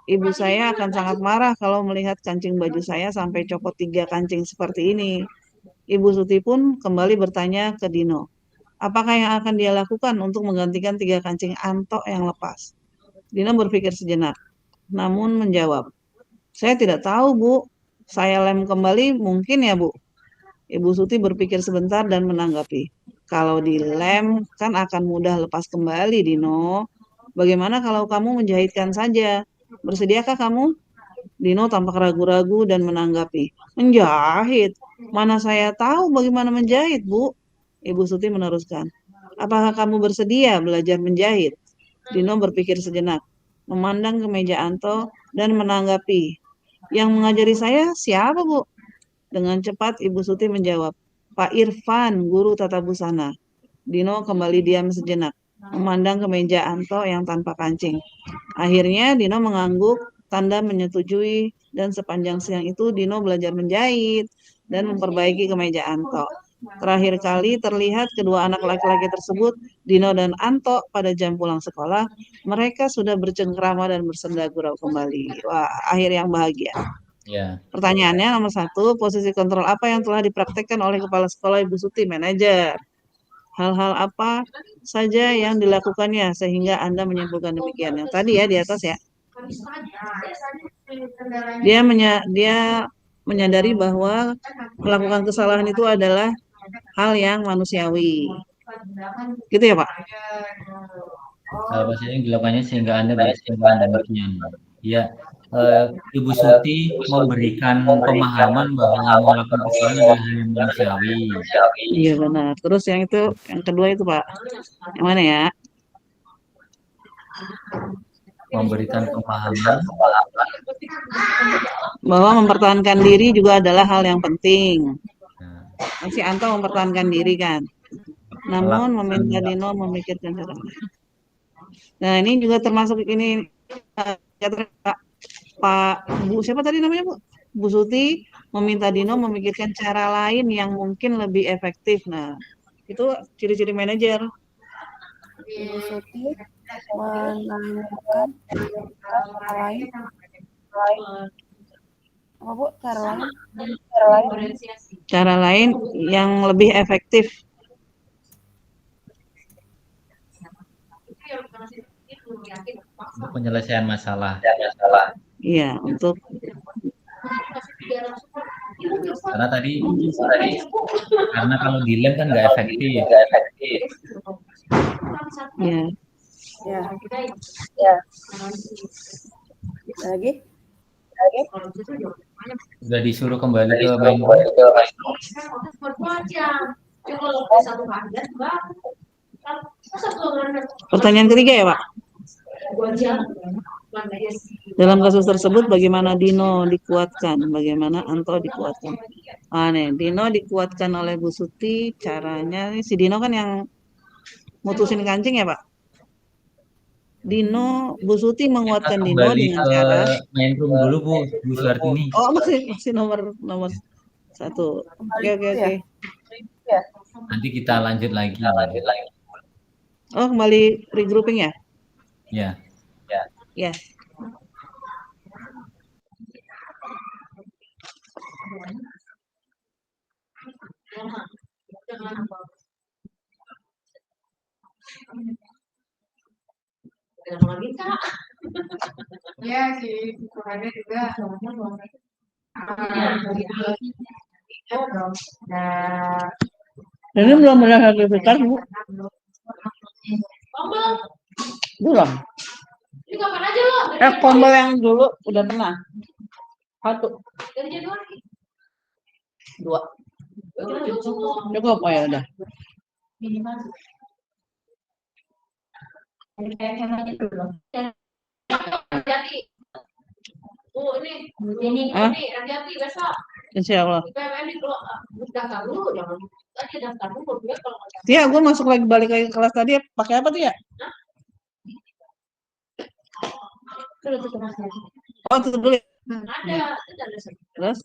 Ibu saya akan sangat marah kalau melihat kancing baju saya sampai copot 3 kancing seperti ini. Ibu Suti pun kembali bertanya ke Dino, apakah yang akan dia lakukan untuk menggantikan 3 kancing Anto yang lepas? Dino berpikir sejenak, namun menjawab, saya tidak tahu, Bu. Saya lem kembali mungkin ya, Bu. Ibu Suti berpikir sebentar dan menanggapi, kalau dilem kan akan mudah lepas kembali, Dino. Bagaimana kalau kamu menjahitkan saja? Bersediakah kamu? Dino tampak ragu-ragu dan menanggapi, menjahit? Mana saya tahu bagaimana menjahit, Bu? Ibu Suti meneruskan, apakah kamu bersedia belajar menjahit? Dino berpikir sejenak, memandang ke meja Anto dan menanggapi, yang mengajari saya siapa, Bu? Dengan cepat Ibu Suti menjawab, Pak Irfan, guru tata busana. Dino kembali diam sejenak, memandang ke meja Anto yang tanpa kancing. Akhirnya Dino mengangguk tanda menyetujui, dan sepanjang siang itu Dino belajar menjahit dan memperbaiki kemeja Anto. Terakhir kali terlihat kedua anak laki-laki tersebut, Dino dan Anto, pada jam pulang sekolah. Mereka sudah bercengkrama dan bersenda gurau kembali. Wah, akhir yang bahagia. Ya. Pertanyaannya nomor 1, posisi kontrol apa yang telah dipraktekkan oleh Kepala Sekolah Ibu Suti, manajer? Hal-hal apa saja yang dilakukannya sehingga Anda menyimpulkan demikian? Yang tadi ya di atas ya. Dia menyadari bahwa melakukan kesalahan itu adalah hal yang manusiawi. Gitu ya, Pak? Hal apa saja yang dilakukannya sehingga Anda berkesimpulan demikian? Ya, Ibu Suti memberikan pemahaman bahwa melakukan kesalahan adalah hal yang manusiawi. Iya benar. Terus yang kedua itu Pak, yang mana ya? Memberikan pemahaman bahwa mempertahankan diri juga adalah hal yang penting. Nah, Si Anto mempertahankan diri kan. Namun meminta Dino memikirkan cara lain. Nah ini juga termasuk ini Pak Bu siapa tadi namanya Bu? Bu Suti meminta Dino memikirkan cara lain yang mungkin lebih efektif. Nah itu ciri-ciri manajer. Ibu Suti menanyakan cara lain apa Bu? Cara lain yang lebih efektif. untuk penyelesaian masalah. Iya, untuk Karena tadi karena kalau di lem kan nggak efektif. ya. Ya. Lagi? Sudah disuruh kembali ke main room. Pertanyaan ketiga ya, Pak. Dalam kasus tersebut bagaimana Dino dikuatkan, bagaimana Anto dikuatkan. Nih, Dino dikuatkan oleh Bu Suti, caranya si Dino kan yang mutusin kancing ya, Pak. Bu Suti menguatkan Dino dengan cara main room dulu Bu Suartini. Oh, masih nomor 1. Oke. Nanti kita lanjut lagi. Oh, kembali regrouping ya? Ya. Ya. Ya sih, ukurannya juga. Ini belum pernah sertifikat, Bu. Belum. Combo yang dulu udah pernah. 1. 2. Cukup, oh ya udah. Insya Allah. Iya, gue masuk lagi balik lagi ke kelas tadi. Pakai apa tuh ya? Oh, itu dulu. Terus?